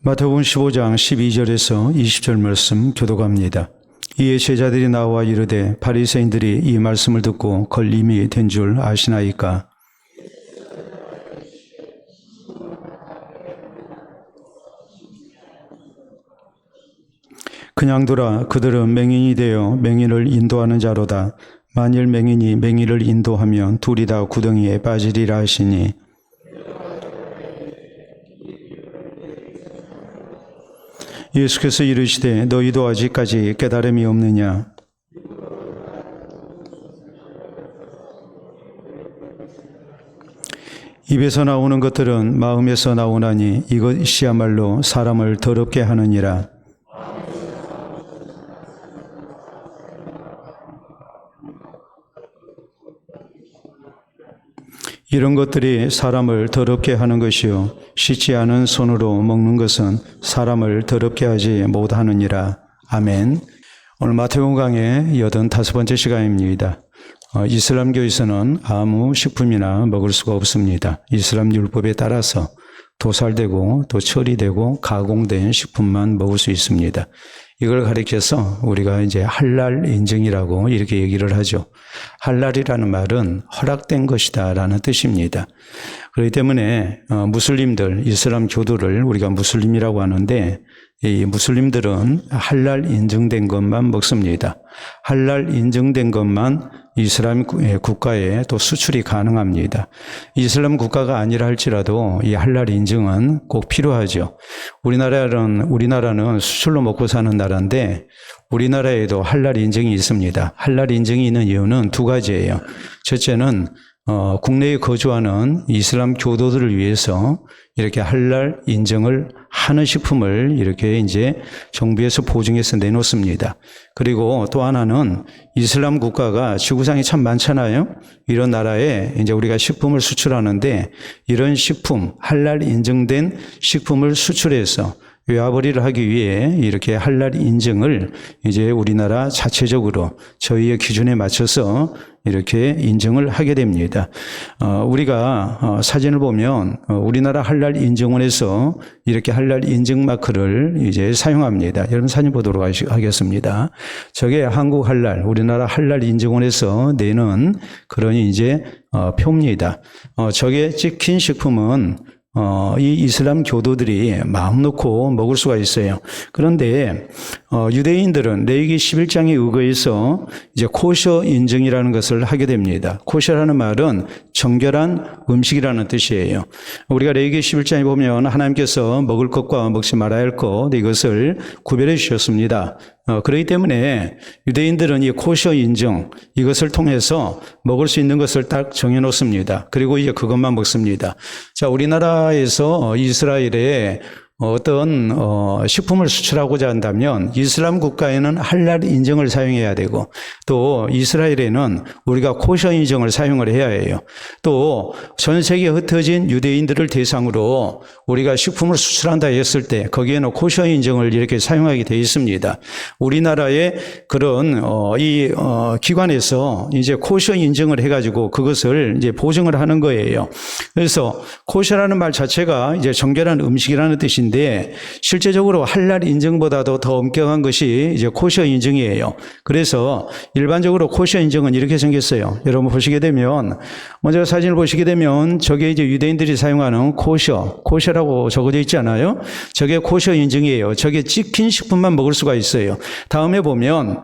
마태복음 15장 12절에서 20절 말씀 교독합니다. 이에 제자들이 나와 이르되 바리새인들이 이 말씀을 듣고 걸림이 된 줄 아시나이까? 그냥 두라. 그들은 맹인이 되어 맹인을 인도하는 자로다. 만일 맹인이 맹인을 인도하면 둘이 다 구덩이에 빠지리라 하시니, 예수께서 이르시되 너희도 아직까지 깨달음이 없느냐? 입에서 나오는 것들은 마음에서 나오나니 이것이야말로 사람을 더럽게 하느니라. 이런 것들이 사람을 더럽게 하는 것이요 씻지 않은 손으로 먹는 것은 사람을 더럽게 하지 못하느니라. 아멘. 오늘 마태복음 강의 85번째 시간입니다. 이슬람교에서는 아무 식품이나 먹을 수가 없습니다. 이슬람 율법에 따라서 도살되고 또 처리되고 가공된 식품만 먹을 수 있습니다. 이걸 가리켜서 우리가 이제 할랄 인증이라고 이렇게 얘기를 하죠. 할랄이라는 말은 허락된 것이다 라는 뜻입니다. 그렇기 때문에 무슬림들, 이슬람 교도를 우리가 무슬림이라고 하는데, 이 무슬림들은 할랄 인증된 것만 먹습니다. 할랄 인증된 것만 이슬람 국가에 또 수출이 가능합니다. 이슬람 국가가 아니라 할지라도 이 할랄 인증은 꼭 필요하죠. 우리나라는 수출로 먹고 사는 나라인데 우리나라에도 할랄 인증이 있습니다. 할랄 인증이 있는 이유는 두 가지예요. 첫째는 국내에 거주하는 이슬람 교도들을 위해서 이렇게 할랄 인증을 하는 식품을 이렇게 이제 정부에서 보증해서 내놓습니다. 그리고 또 하나는 이슬람 국가가 지구상에 참 많잖아요. 이런 나라에 이제 우리가 식품을 수출하는데 이런 식품, 할랄 인증된 식품을 수출해서 외화벌이를 하기 위해 이렇게 할랄 인증을 이제 우리나라 자체적으로 저희의 기준에 맞춰서 이렇게 인증을 하게 됩니다. 우리가 사진을 보면 우리나라 할랄 인증원에서 이렇게 할랄 인증 마크를 이제 사용합니다. 여러분 사진 보도록 하겠습니다. 저게 한국 할랄, 우리나라 할랄 인증원에서 내는 그런 이제 표입니다. 저게 찍힌 식품은 이 이슬람 교도들이 마음 놓고 먹을 수가 있어요. 그런데 유대인들은 레위기 11장에 의거해서 이제 코셔 인증이라는 것을 하게 됩니다. 코셔라는 말은 정결한 음식이라는 뜻이에요. 우리가 레위기 11장에 보면 하나님께서 먹을 것과 먹지 말아야 할 것 이것을 구별해 주셨습니다. 그렇기 때문에 유대인들은 이 코셔 인증 이것을 통해서 먹을 수 있는 것을 딱 정해놓습니다. 그리고 이제 그것만 먹습니다. 자, 우리나라에서 이스라엘에 어떤 식품을 수출하고자 한다면 이슬람 국가에는 할랄 인증을 사용해야 되고 또 이스라엘에는 우리가 코셔 인증을 사용을 해야 해요. 또 전 세계에 흩어진 유대인들을 대상으로 우리가 식품을 수출한다 했을 때 거기에는 코셔 인증을 이렇게 사용하게 되어 있습니다. 우리나라의 그런 기관에서 이제 코셔 인증을 해가지고 그것을 이제 보증을 하는 거예요. 그래서 코셔라는 말 자체가 이제 정결한 음식이라는 뜻인데 실제적으로 할랄 인증보다도 더 엄격한 것이 이제 코셔 인증이에요. 그래서 일반적으로 코셔 인증은 이렇게 생겼어요. 여러분 보시게 되면 먼저 사진을 보시게 되면 저게 이제 유대인들이 사용하는 코셔라고 적어져 있지 않아요? 저게 코셔 인증이에요. 저게 찍힌 식품만 먹을 수가 있어요. 다음에 보면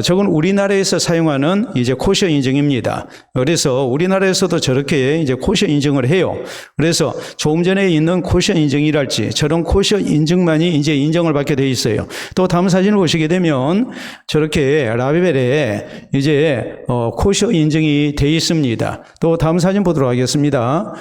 저건 우리나라에서 사용하는 이제 코셔 인증입니다. 그래서 우리나라에서도 저렇게 이제 코셔 인증을 해요. 그래서 조금 전에 있는 코셔 인증이랄지 저런 코셔 인증만이 이제 인정을 받게 돼 있어요. 또 다음 사진을 보시게 되면 저렇게 라벨에 이제 코셔 인증이 돼 있습니다. 또 다음 사진 보도록 하겠습니다.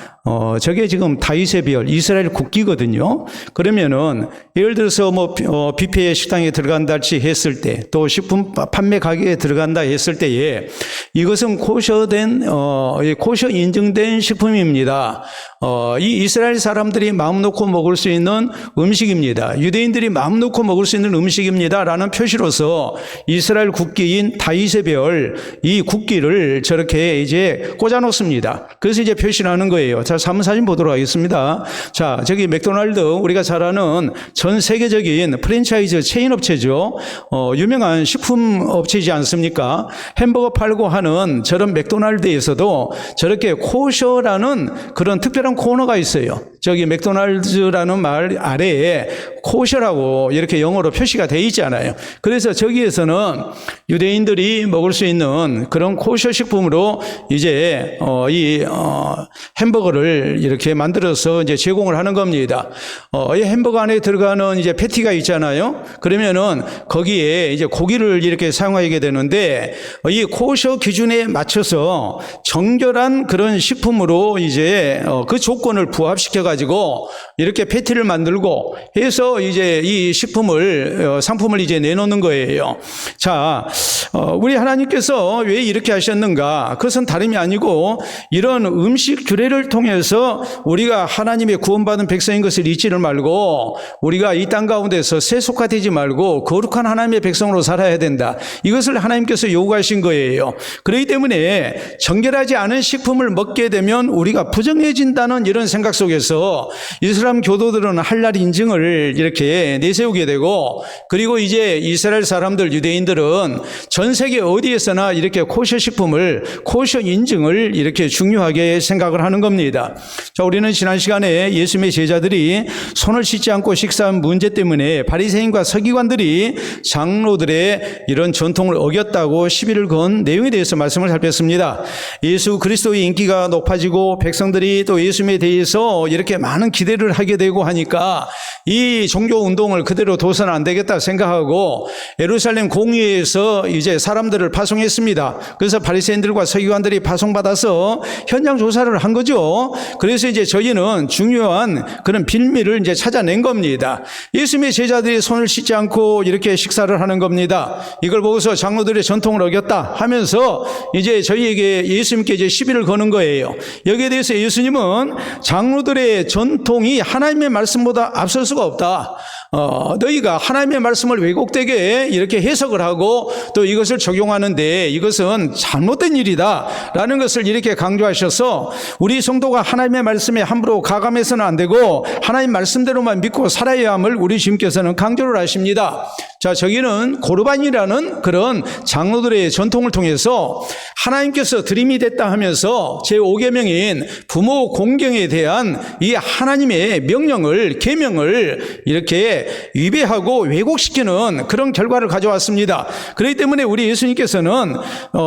저게 지금 다윗의 별, 이스라엘 국기거든요. 그러면은 예를 들어서 뭐 뷔페 식당에 들어간다지 했을 때, 또 식품 판매 가게에 들어간다 했을 때에 이것은 코셔된 코셔 인증된 식품입니다. 이 이스라엘 사람들이 마음 놓고 먹을 수 있는 있는 음식입니다. 유대인들이 마음 놓고 먹을 수 있는 음식입니다 라는 표시로서 이스라엘 국기인 다윗의 별, 이 국기를 저렇게 이제 꽂아 놓습니다. 그래서 이제 표시를 하는 거예요. 자, 3번 사진 보도록 하겠습니다. 자, 저기 맥도날드, 우리가 잘 아는 전 세계적인 프랜차이즈 체인 업체죠. 유명한 식품 업체이지 않습니까? 햄버거 팔고 하는 저런 맥도날드에서도 저렇게 코셔라는 그런 특별한 코너가 있어요. 저기 맥도날드라는 말 아래에 코셔라고 이렇게 영어로 표시가 돼 있잖아요. 그래서 저기에서는 유대인들이 먹을 수 있는 그런 코셔 식품으로 이제 햄버거를 이렇게 만들어서 이제 제공을 하는 겁니다. 이 햄버거 안에 들어가는 이제 패티가 있잖아요. 그러면은 거기에 이제 고기를 이렇게 사용하게 되는데 이 코셔 기준에 맞춰서 정결한 그런 식품으로 이제 그 조건을 부합시켜 가지고 이렇게 패티를 만들고 해서 이제 이 식품을 상품을 이제 내놓는 거예요. 자, 우리 하나님께서 왜 이렇게 하셨는가? 그것은 다름이 아니고 이런 음식 규례를 통해서 우리가 하나님의 구원받은 백성인 것을 잊지를 말고 우리가 이 땅 가운데서 세속화되지 말고 거룩한 하나님의 백성으로 살아야 된다. 이것을 하나님께서 요구하신 거예요. 그렇기 때문에 정결하지 않은 식품을 먹게 되면 우리가 부정해진다는 이런 생각 속에서 이슬람 교도들은 할랄 인증을 이렇게 내세우게 되고 그리고 이제 이스라엘 사람들 유대인들은 전 세계 어디에서나 이렇게 코셔 식품을 코셔 인증을 이렇게 중요하게 생각을 하는 겁니다. 자, 우리는 지난 시간에 예수님의 제자들이 손을 씻지 않고 식사한 문제 때문에 바리새인과 서기관들이 장로들의 이런 전통을 어겼다고 시비를 건 내용에 대해서 말씀을 살폈습니다. 예수 그리스도의 인기가 높아지고 백성들이 또 예수님에 대해서 이렇게 많은 기대를 하게 되고 하니까 이 종교 운동을 그대로 둬서는 안 되겠다 생각하고 예루살렘 공의회에서 이제 사람들을 파송했습니다. 그래서 바리새인들과 서기관들이 파송받아서 현장 조사를 한 거죠. 그래서 이제 저희는 중요한 그런 빌미를 이제 찾아낸 겁니다. 예수님의 제자들이 손을 씻지 않고 이렇게 식사를 하는 겁니다. 이걸 보고서 장로들의 전통을 어겼다 하면서 이제 저희에게 예수님께 이제 시비를 거는 거예요. 여기에 대해서 예수님은 장로들의 전통이 하나님의 말씀보다 앞설 수가 없다. 너희가 하나님의 말씀을 왜곡되게 이렇게 해석을 하고 또 이것을 적용하는데 이것은 잘못된 일이다 라는 것을 이렇게 강조하셔서 우리 성도가 하나님의 말씀에 함부로 가감해서는 안 되고 하나님 말씀대로만 믿고 살아야 함을 우리 주님께서는 강조를 하십니다. 자, 저기는 고르반이라는 그런 장로들의 전통을 통해서 하나님께서 드림이 됐다 하면서 제5계명인 부모 공경에 대한 이 하나님의 명령을 계명을 이렇게 위배하고 왜곡시키는 그런 결과를 가져왔습니다. 그렇기 때문에 우리 예수님께서는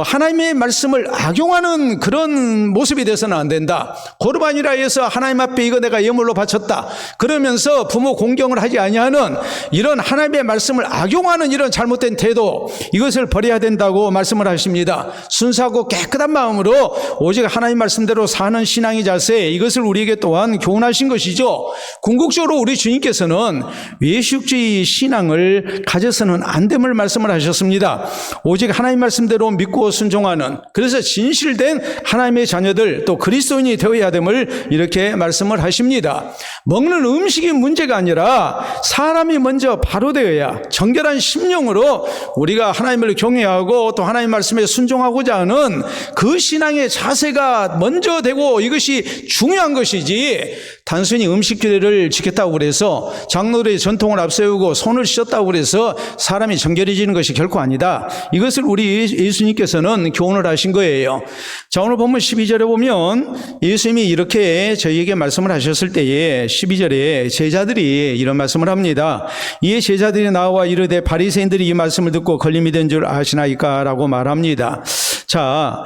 하나님의 말씀을 악용하는 그런 모습이 돼서는 안 된다. 고르반이라 해서 하나님 앞에 이거 내가 예물로 바쳤다 그러면서 부모 공경을 하지 아니하는 이런 하나님의 말씀을 악용하는 이런 잘못된 태도 이것을 버려야 된다고 말씀을 하십니다. 순수하고 깨끗한 마음으로 오직 하나님 말씀대로 사는 신앙의 자세 이것을 우리에게 또한 교훈하신 것이죠. 궁극적으로 우리 주님께서는 외식주의 신앙을 가져서는 안 됨을 말씀을 하셨습니다. 오직 하나님 말씀대로 믿고 순종하는 그래서 진실된 하나님의 자녀들 또 그리스도인이 되어야 됨을 이렇게 말씀을 하십니다. 먹는 음식이 문제가 아니라 사람이 먼저 바로 되어야 정결한 심령으로 우리가 하나님을 경외하고 또 하나님 말씀에 순종하고자 하는 그 신앙의 자세가 먼저 되고 이것이 중요한 것이지 단순히 음식 규례를 지켰다고 그래서 장로들의 전통을 앞세우고 손을 씻었다고 그래서 사람이 정결해지는 것이 결코 아니다. 이것을 우리 예수님께서는 교훈을 하신 거예요. 자, 오늘 본문 12절에 보면 예수님이 이렇게 저희에게 말씀을 하셨을 때에 12절에 제자들이 이런 말씀을 합니다. 이에 제자들이 나와 이르되 바리새인들이 이 말씀을 듣고 걸림이 된 줄 아시나이까 라고 말합니다. 자,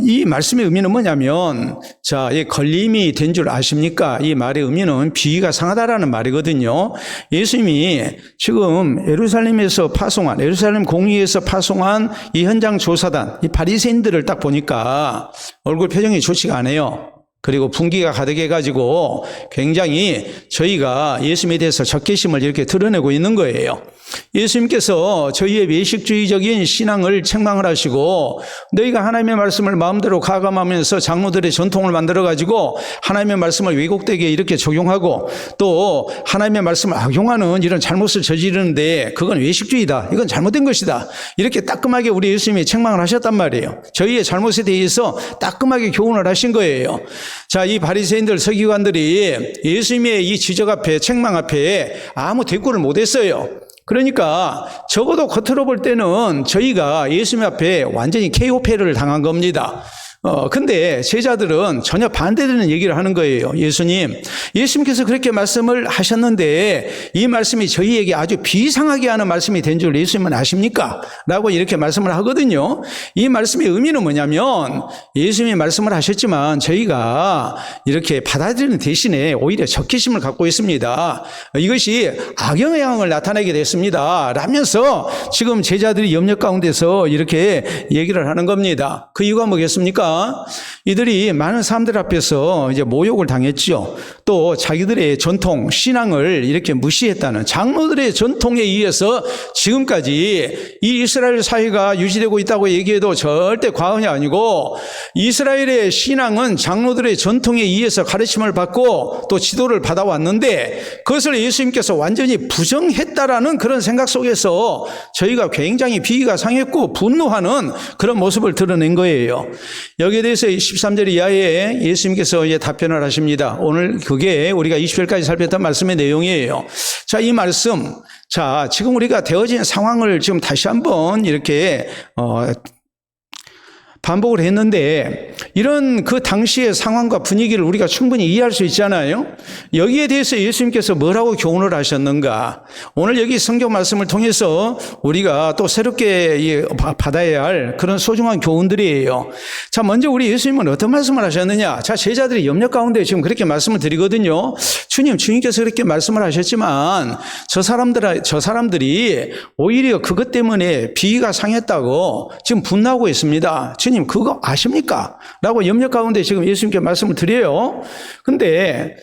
이 말씀의 의미는 뭐냐면 자, 이 걸림이 된 줄 아십니까? 이 말의 의미는 비위가 상하다라는 말이거든요. 예수님이 지금 예루살렘에서 파송한 예루살렘 공의회에서 파송한 이 현장 조사단 이 바리새인들을 딱 보니까 얼굴 표정이 좋지가 않아요. 그리고 분기가 가득해가지고 굉장히 저희가 예수님에 대해서 적개심을 이렇게 드러내고 있는 거예요. 예수님께서 저희의 외식주의적인 신앙을 책망을 하시고 너희가 하나님의 말씀을 마음대로 가감하면서 장로들의 전통을 만들어가지고 하나님의 말씀을 왜곡되게 이렇게 적용하고 또 하나님의 말씀을 악용하는 이런 잘못을 저지르는데 그건 외식주의다. 이건 잘못된 것이다. 이렇게 따끔하게 우리 예수님이 책망을 하셨단 말이에요. 저희의 잘못에 대해서 따끔하게 교훈을 하신 거예요. 자, 이 바리새인들 서기관들이 예수님의 이 지적 앞에 책망 앞에 아무 대꾸를 못했어요. 그러니까 적어도 겉으로 볼 때는 저희가 예수님 앞에 완전히 KO패를 당한 겁니다. 근데 제자들은 전혀 반대되는 얘기를 하는 거예요. 예수님께서 그렇게 말씀을 하셨는데 이 말씀이 저희에게 아주 비상하게 하는 말씀이 된 줄 예수님은 아십니까? 라고 이렇게 말씀을 하거든요. 이 말씀의 의미는 뭐냐면 예수님이 말씀을 하셨지만 저희가 이렇게 받아들이는 대신에 오히려 적개심을 갖고 있습니다. 이것이 악영향을 나타내게 됐습니다. 라면서 지금 제자들이 염려 가운데서 이렇게 얘기를 하는 겁니다. 그 이유가 뭐겠습니까? 이들이 많은 사람들 앞에서 이제 모욕을 당했죠. 또 자기들의 전통, 신앙을 이렇게 무시했다는 장로들의 전통에 의해서 지금까지 이 이스라엘 사회가 유지되고 있다고 얘기해도 절대 과언이 아니고 이스라엘의 신앙은 장로들의 전통에 의해서 가르침을 받고 또 지도를 받아왔는데 그것을 예수님께서 완전히 부정했다라는 그런 생각 속에서 저희가 굉장히 비위가 상했고 분노하는 그런 모습을 드러낸 거예요. 여기에 대해서 13절 이하에 예수님께서 이제 답변을 하십니다. 오늘 그게 우리가 20절까지 살폈던 말씀의 내용이에요. 자, 이 말씀. 자, 지금 우리가 되어진 상황을 지금 다시 한번 이렇게, 반복을 했는데 이런 그 당시의 상황과 분위기를 우리가 충분히 이해할 수 있잖아요. 여기에 대해서 예수님께서 뭐라고 교훈을 하셨는가? 오늘 여기 성경 말씀을 통해서 우리가 또 새롭게 받아야 할 그런 소중한 교훈들이에요. 자, 먼저 우리 예수님은 어떤 말씀을 하셨느냐? 자, 제자들이 염려 가운데 지금 그렇게 말씀을 드리거든요. 주님께서 그렇게 말씀을 하셨지만 저 사람들이 오히려 그것 때문에 비위가 상했다고 지금 분노하고 있습니다. 주님 그거 아십니까? 라고 염려 가운데 지금 예수님께 말씀을 드려요. 근데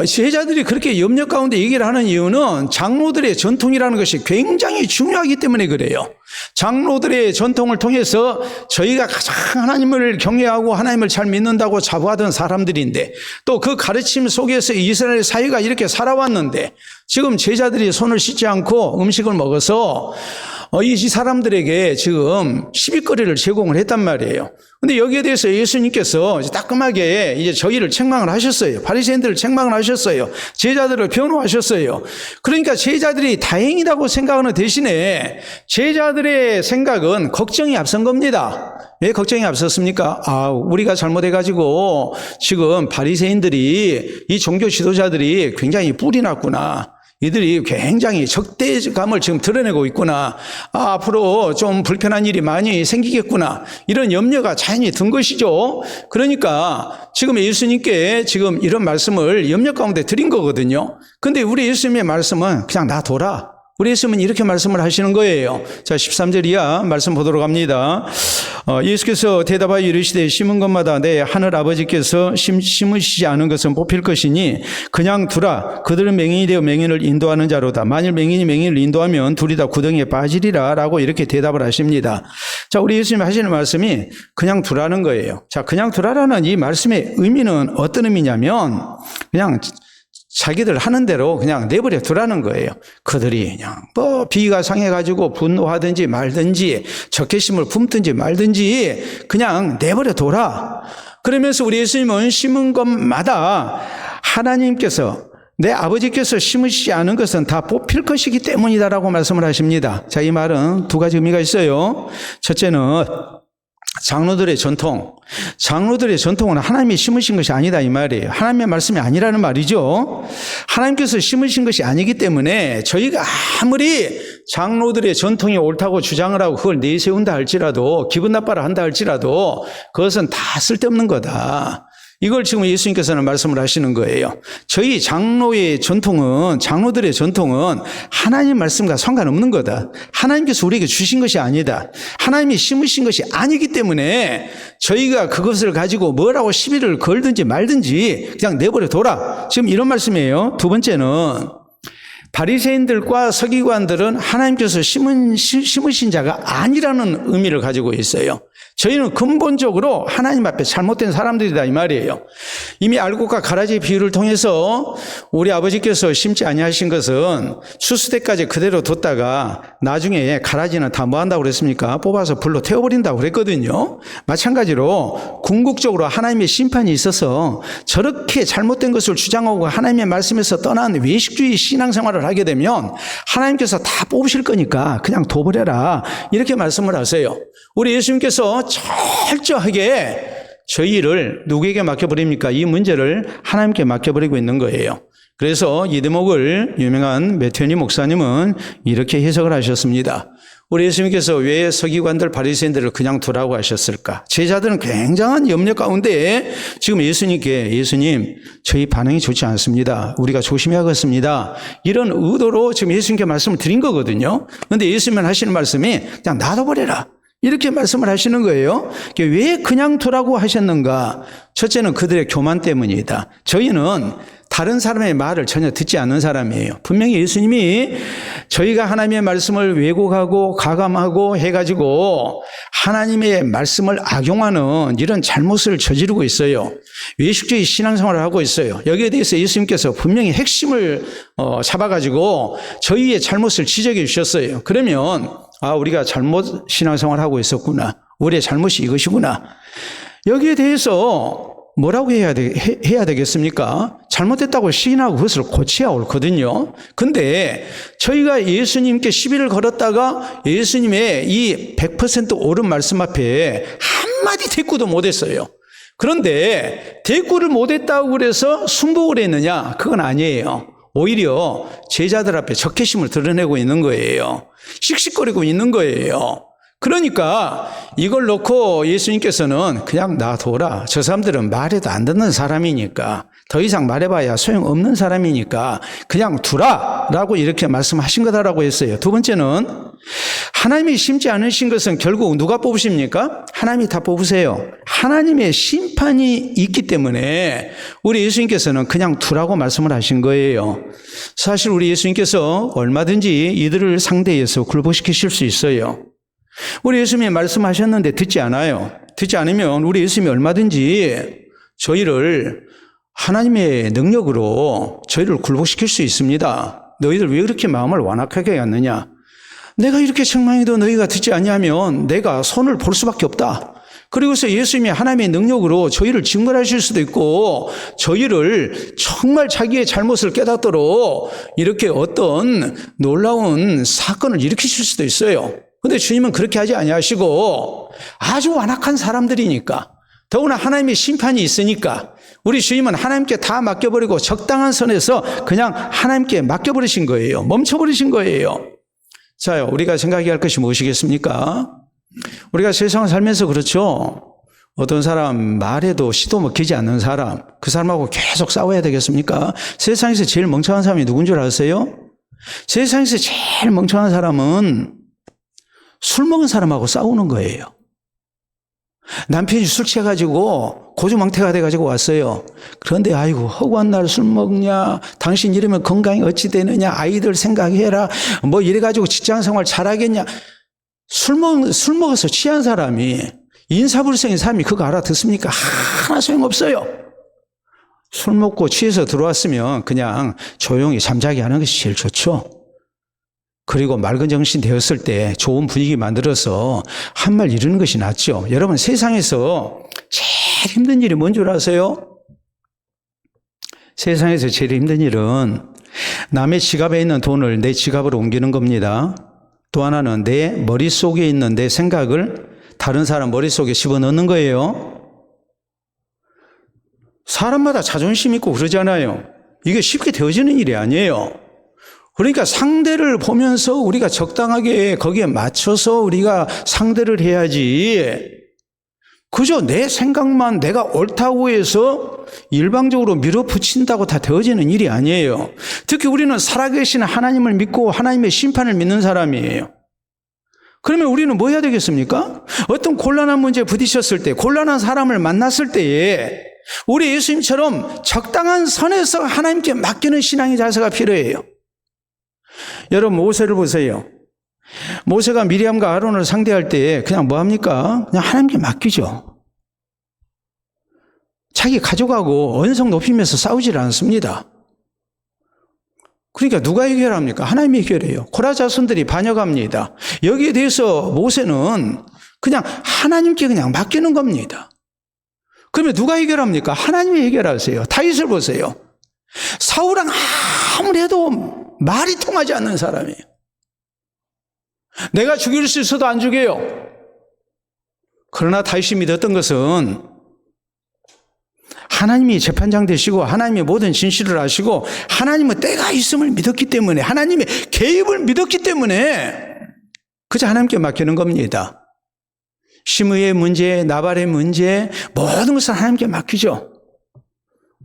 제자들이 그렇게 염려 가운데 얘기를 하는 이유는 장로들의 전통이라는 것이 굉장히 중요하기 때문에 그래요. 장로들의 전통을 통해서 저희가 가장 하나님을 경외하고 하나님을 잘 믿는다고 자부하던 사람들인데 또 그 가르침 속에서 이스라엘 사회가 이렇게 살아왔는데 지금 제자들이 손을 씻지 않고 음식을 먹어서 이 사람들에게 지금 시비거리를 제공을 했단 말이에요. 근데 여기에 대해서 예수님께서 따끔하게 이제 저희를 책망을 하셨어요. 바리새인들을 책망을 하셨어요. 제자들을 변호하셨어요. 그러니까 제자들이 다행이라고 생각하는 대신에 제자들의 생각은 걱정이 앞선 겁니다. 왜 걱정이 앞섰습니까? 우리가 잘못해가지고 지금 바리새인들이 이 종교 지도자들이 굉장히 뿔이 났구나. 이들이 굉장히 적대감을 지금 드러내고 있구나. 앞으로 좀 불편한 일이 많이 생기겠구나. 이런 염려가 자연히 든 것이죠. 그러니까 지금 예수님께 지금 이런 말씀을 염려 가운데 드린 거거든요. 근데 우리 예수님의 말씀은 그냥 놔둬라. 우리 예수님은 이렇게 말씀을 하시는 거예요. 자, 13절 이하 말씀 보도록 합니다. 예수께서 대답하여 이르시되 심은 것마다 내 하늘 아버지께서 심으시지 않은 것은 뽑힐 것이니 그냥 두라. 그들은 맹인이 되어 맹인을 인도하는 자로다. 만일 맹인이 맹인을 인도하면 둘이 다 구덩이에 빠지리라 라고 이렇게 대답을 하십니다. 자, 우리 예수님이 하시는 말씀이 그냥 두라는 거예요. 자, 그냥 두라라는 이 말씀의 의미는 어떤 의미냐면 그냥 자기들 하는 대로 그냥 내버려 두라는 거예요. 그들이 그냥 비위가 상해가지고 분노하든지 말든지 적개심을 품든지 말든지 그냥 내버려 둬라. 그러면서 우리 예수님은 심은 것마다 하나님께서 내 아버지께서 심으시지 않은 것은 다 뽑힐 것이기 때문이다라고 말씀을 하십니다. 자, 이 말은 두 가지 의미가 있어요. 첫째는 장로들의 전통은 하나님이 심으신 것이 아니다 이 말이에요. 하나님의 말씀이 아니라는 말이죠. 하나님께서 심으신 것이 아니기 때문에 저희가 아무리 장로들의 전통이 옳다고 주장을 하고 그걸 내세운다 할지라도 기분 나빠라 한다 할지라도 그것은 다 쓸데없는 거다. 이걸 지금 예수님께서는 말씀을 하시는 거예요. 저희 장로들의 전통은 하나님 말씀과 상관없는 거다. 하나님께서 우리에게 주신 것이 아니다. 하나님이 심으신 것이 아니기 때문에 저희가 그것을 가지고 뭐라고 시비를 걸든지 말든지 그냥 내버려 둬라. 지금 이런 말씀이에요. 두 번째는 바리새인들과 서기관들은 하나님께서 심으신 자가 아니라는 의미를 가지고 있어요. 저희는 근본적으로 하나님 앞에 잘못된 사람들이다 이 말이에요. 이미 알곡과 가라지 비유를 통해서 우리 아버지께서 심지 아니하신 것은 추수 때까지 그대로 뒀다가 나중에 가라지는 다 뭐 한다고 그랬습니까? 뽑아서 불로 태워버린다고 그랬거든요. 마찬가지로 궁극적으로 하나님의 심판이 있어서 저렇게 잘못된 것을 주장하고 하나님의 말씀에서 떠난 외식주의 신앙생활을 하게 되면 하나님께서 다 뽑으실 거니까 그냥 둬버려라 이렇게 말씀을 하세요. 우리 예수님께서 철저하게 저희를 누구에게 맡겨버립니까? 이 문제를 하나님께 맡겨버리고 있는 거예요. 그래서 이 대목을 유명한 매튜니 목사님은 이렇게 해석을 하셨습니다. 우리 예수님께서 왜 서기관들 바리새인들을 그냥 두라고 하셨을까? 제자들은 굉장한 염려 가운데 지금 예수님 저희 반응이 좋지 않습니다. 우리가 조심해야겠습니다. 이런 의도로 지금 예수님께 말씀을 드린 거거든요. 그런데 예수님은 하시는 말씀이 그냥 놔둬버려라 이렇게 말씀을 하시는 거예요. 왜 그냥 두라고 하셨는가? 첫째는 그들의 교만 때문이다. 저희는 다른 사람의 말을 전혀 듣지 않는 사람이에요. 분명히 예수님이 저희가 하나님의 말씀을 왜곡하고 가감하고 해가지고 하나님의 말씀을 악용하는 이런 잘못을 저지르고 있어요. 외식주의 신앙생활을 하고 있어요. 여기에 대해서 예수님께서 분명히 핵심을 잡아가지고 저희의 잘못을 지적해 주셨어요. 그러면 우리가 잘못 신앙생활을 하고 있었구나. 우리의 잘못이 이것이구나. 여기에 대해서 뭐라고 해야 되겠습니까? 잘못됐다고 시인하고 그것을 고쳐야 옳거든요. 근데 저희가 예수님께 시비를 걸었다가 예수님의 이 100% 옳은 말씀 앞에 한마디 대꾸도 못했어요. 그런데 대꾸를 못했다고 그래서 순복을 했느냐? 그건 아니에요. 오히려 제자들 앞에 적개심을 드러내고 있는 거예요. 씩씩거리고 있는 거예요. 그러니까 이걸 놓고 예수님께서는 그냥 놔둬라. 저 사람들은 말해도 안 듣는 사람이니까 더 이상 말해봐야 소용없는 사람이니까 그냥 두라 라고 이렇게 말씀하신 거다라고 했어요. 두 번째는 하나님이 심지 않으신 것은 결국 누가 뽑으십니까? 하나님이 다 뽑으세요. 하나님의 심판이 있기 때문에 우리 예수님께서는 그냥 두라고 말씀을 하신 거예요. 사실 우리 예수님께서 얼마든지 이들을 상대해서 굴복시키실 수 있어요. 우리 예수님이 말씀하셨는데 듣지 않아요. 듣지 않으면 우리 예수님이 얼마든지 저희를 하나님의 능력으로 저희를 굴복시킬 수 있습니다. 너희들 왜 그렇게 마음을 완악하게 하느냐? 내가 이렇게 책망해도 너희가 듣지 아니하면 내가 손을 볼 수밖에 없다. 그리고서 예수님이 하나님의 능력으로 저희를 징벌하실 수도 있고 저희를 정말 자기의 잘못을 깨닫도록 이렇게 어떤 놀라운 사건을 일으키실 수도 있어요. 그런데 주님은 그렇게 하지 아니하시고 아주 완악한 사람들이니까 더구나 하나님의 심판이 있으니까 우리 주님은 하나님께 다 맡겨버리고 적당한 선에서 그냥 하나님께 맡겨버리신 거예요. 멈춰버리신 거예요. 자, 우리가 생각해야 할 것이 무엇이겠습니까? 우리가 세상을 살면서 그렇죠. 어떤 사람 말해도 시도 먹히지 않는 사람, 그 사람하고 계속 싸워야 되겠습니까? 세상에서 제일 멍청한 사람이 누군 줄 아세요? 세상에서 제일 멍청한 사람은 술 먹은 사람하고 싸우는 거예요. 남편이 술 취해가지고 고주망태가 돼가지고 왔어요. 그런데 아이고 허구한 날 술 먹냐, 당신 이러면 건강이 어찌 되느냐, 아이들 생각해라, 뭐 이래가지고 직장생활 잘하겠냐. 술 먹어서 취한 사람이, 인사불성인 사람이 그거 알아듣습니까? 하나 소용없어요. 술 먹고 취해서 들어왔으면 그냥 조용히 잠자게 하는 것이 제일 좋죠. 그리고 맑은 정신 되었을 때 좋은 분위기 만들어서 한 말 이루는 것이 낫죠. 여러분, 세상에서 제일 힘든 일이 뭔 줄 아세요? 세상에서 제일 힘든 일은 남의 지갑에 있는 돈을 내 지갑으로 옮기는 겁니다. 또 하나는 내 머릿속에 있는 내 생각을 다른 사람 머릿속에 집어넣는 거예요. 사람마다 자존심 있고 그러잖아요. 이게 쉽게 되어지는 일이 아니에요. 그러니까 상대를 보면서 우리가 적당하게 거기에 맞춰서 우리가 상대를 해야지, 그저 내 생각만 내가 옳다고 해서 일방적으로 밀어붙인다고 다 되어지는 일이 아니에요. 특히 우리는 살아계신 하나님을 믿고 하나님의 심판을 믿는 사람이에요. 그러면 우리는 뭐 해야 되겠습니까? 어떤 곤란한 문제에 부딪혔을 때, 곤란한 사람을 만났을 때에 우리 예수님처럼 적당한 선에서 하나님께 맡기는 신앙의 자세가 필요해요. 여러분, 모세를 보세요. 모세가 미리암과 아론을 상대할 때 그냥 뭐 합니까? 그냥 하나님께 맡기죠. 자기 가족하고 언성 높이면서 싸우질 않습니다. 그러니까 누가 해결합니까? 하나님이 해결해요. 고라 자손들이 반역합니다. 여기에 대해서 모세는 그냥 하나님께 그냥 맡기는 겁니다. 그러면 누가 해결합니까? 하나님이 해결하세요. 다윗을 보세요. 사울은 아무리 해도 말이 통하지 않는 사람이에요. 내가 죽일 수 있어도 안 죽여요. 그러나 다윗이 믿었던 것은 하나님이 재판장 되시고 하나님이 모든 진실을 아시고 하나님은 때가 있음을 믿었기 때문에, 하나님의 개입을 믿었기 때문에 그저 하나님께 맡기는 겁니다. 심의의 문제, 나발의 문제, 모든 것을 하나님께 맡기죠.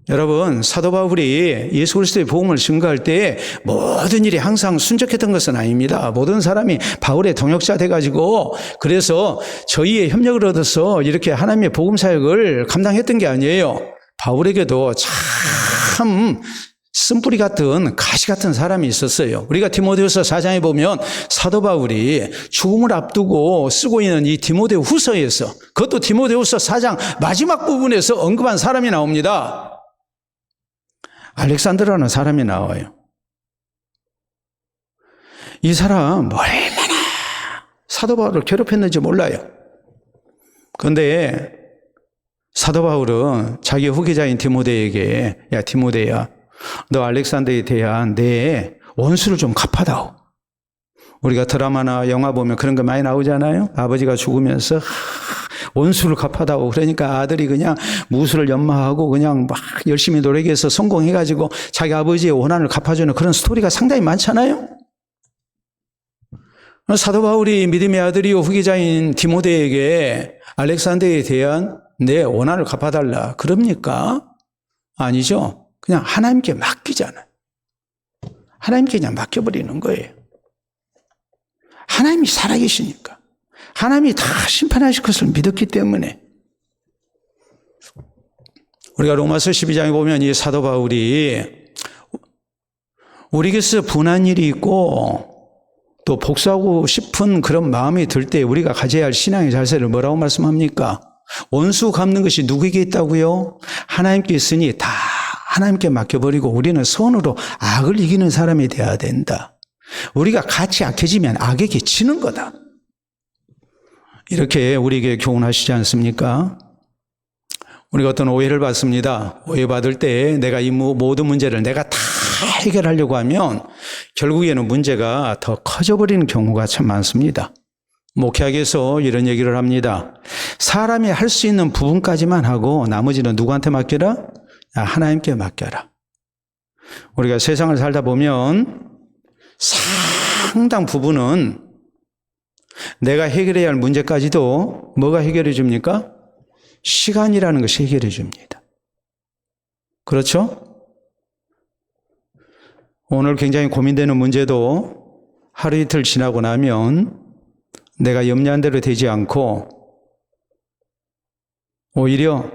여러분, 사도 바울이 예수 그리스도의 복음을 증거할 때 모든 일이 항상 순적했던 것은 아닙니다. 모든 사람이 바울의 동역자 돼가지고 그래서 저희의 협력을 얻어서 이렇게 하나님의 복음 사역을 감당했던 게 아니에요. 바울에게도 참 쓴뿌리 같은 가시 같은 사람이 있었어요. 우리가 디모데후서 4장에 보면 사도 바울이 죽음을 앞두고 쓰고 있는 이 디모데 후서에서, 그것도 디모데후서 4장 마지막 부분에서 언급한 사람이 나옵니다. 알렉산드라는 사람이 나와요. 이 사람 얼마나 사도 바울을 괴롭혔는지 몰라요. 그런데 사도 바울은 자기 후계자인 디모데에게, 야 디모데야, 너 알렉산더에 대한 내 원수를 좀 갚아다오. 우리가 드라마나 영화 보면 그런 거 많이 나오잖아요. 아버지가 죽으면서 원수를 갚아다오. 그러니까 아들이 그냥 무술을 연마하고 그냥 막 열심히 노력해서 성공해가지고 자기 아버지의 원한을 갚아주는 그런 스토리가 상당히 많잖아요. 사도 바울이 믿음의 아들이요 후계자인 디모데에게 알렉산더에 대한 내 원한을 갚아달라 그럽니까? 아니죠. 그냥 하나님께 맡기잖아요. 하나님께 그냥 맡겨버리는 거예요. 하나님이 살아계시니까. 하나님이 다 심판하실 것을 믿었기 때문에. 우리가 로마서 12장에 보면 이 사도 바울이 우리에게서 분한 일이 있고 또 복수하고 싶은 그런 마음이 들 때 우리가 가져야 할 신앙의 자세를 뭐라고 말씀합니까? 원수 갚는 것이 누구에게 있다고요? 하나님께 있으니 다 하나님께 맡겨버리고 우리는 선으로 악을 이기는 사람이 되어야 된다. 우리가 같이 악해지면 악에게 지는 거다. 이렇게 우리에게 교훈하시지 않습니까? 우리가 어떤 오해를 받습니다. 오해받을 때 내가 이 모든 문제를 내가 다 해결하려고 하면 결국에는 문제가 더 커져버리는 경우가 참 많습니다. 목회학에서 이런 얘기를 합니다. 사람이 할 수 있는 부분까지만 하고 나머지는 누구한테 맡겨라? 하나님께 맡겨라. 우리가 세상을 살다 보면 상당 부분은 내가 해결해야 할 문제까지도 뭐가 해결해 줍니까? 시간이라는 것이 해결해 줍니다. 그렇죠? 오늘 굉장히 고민되는 문제도 하루 이틀 지나고 나면 내가 염려한 대로 되지 않고 오히려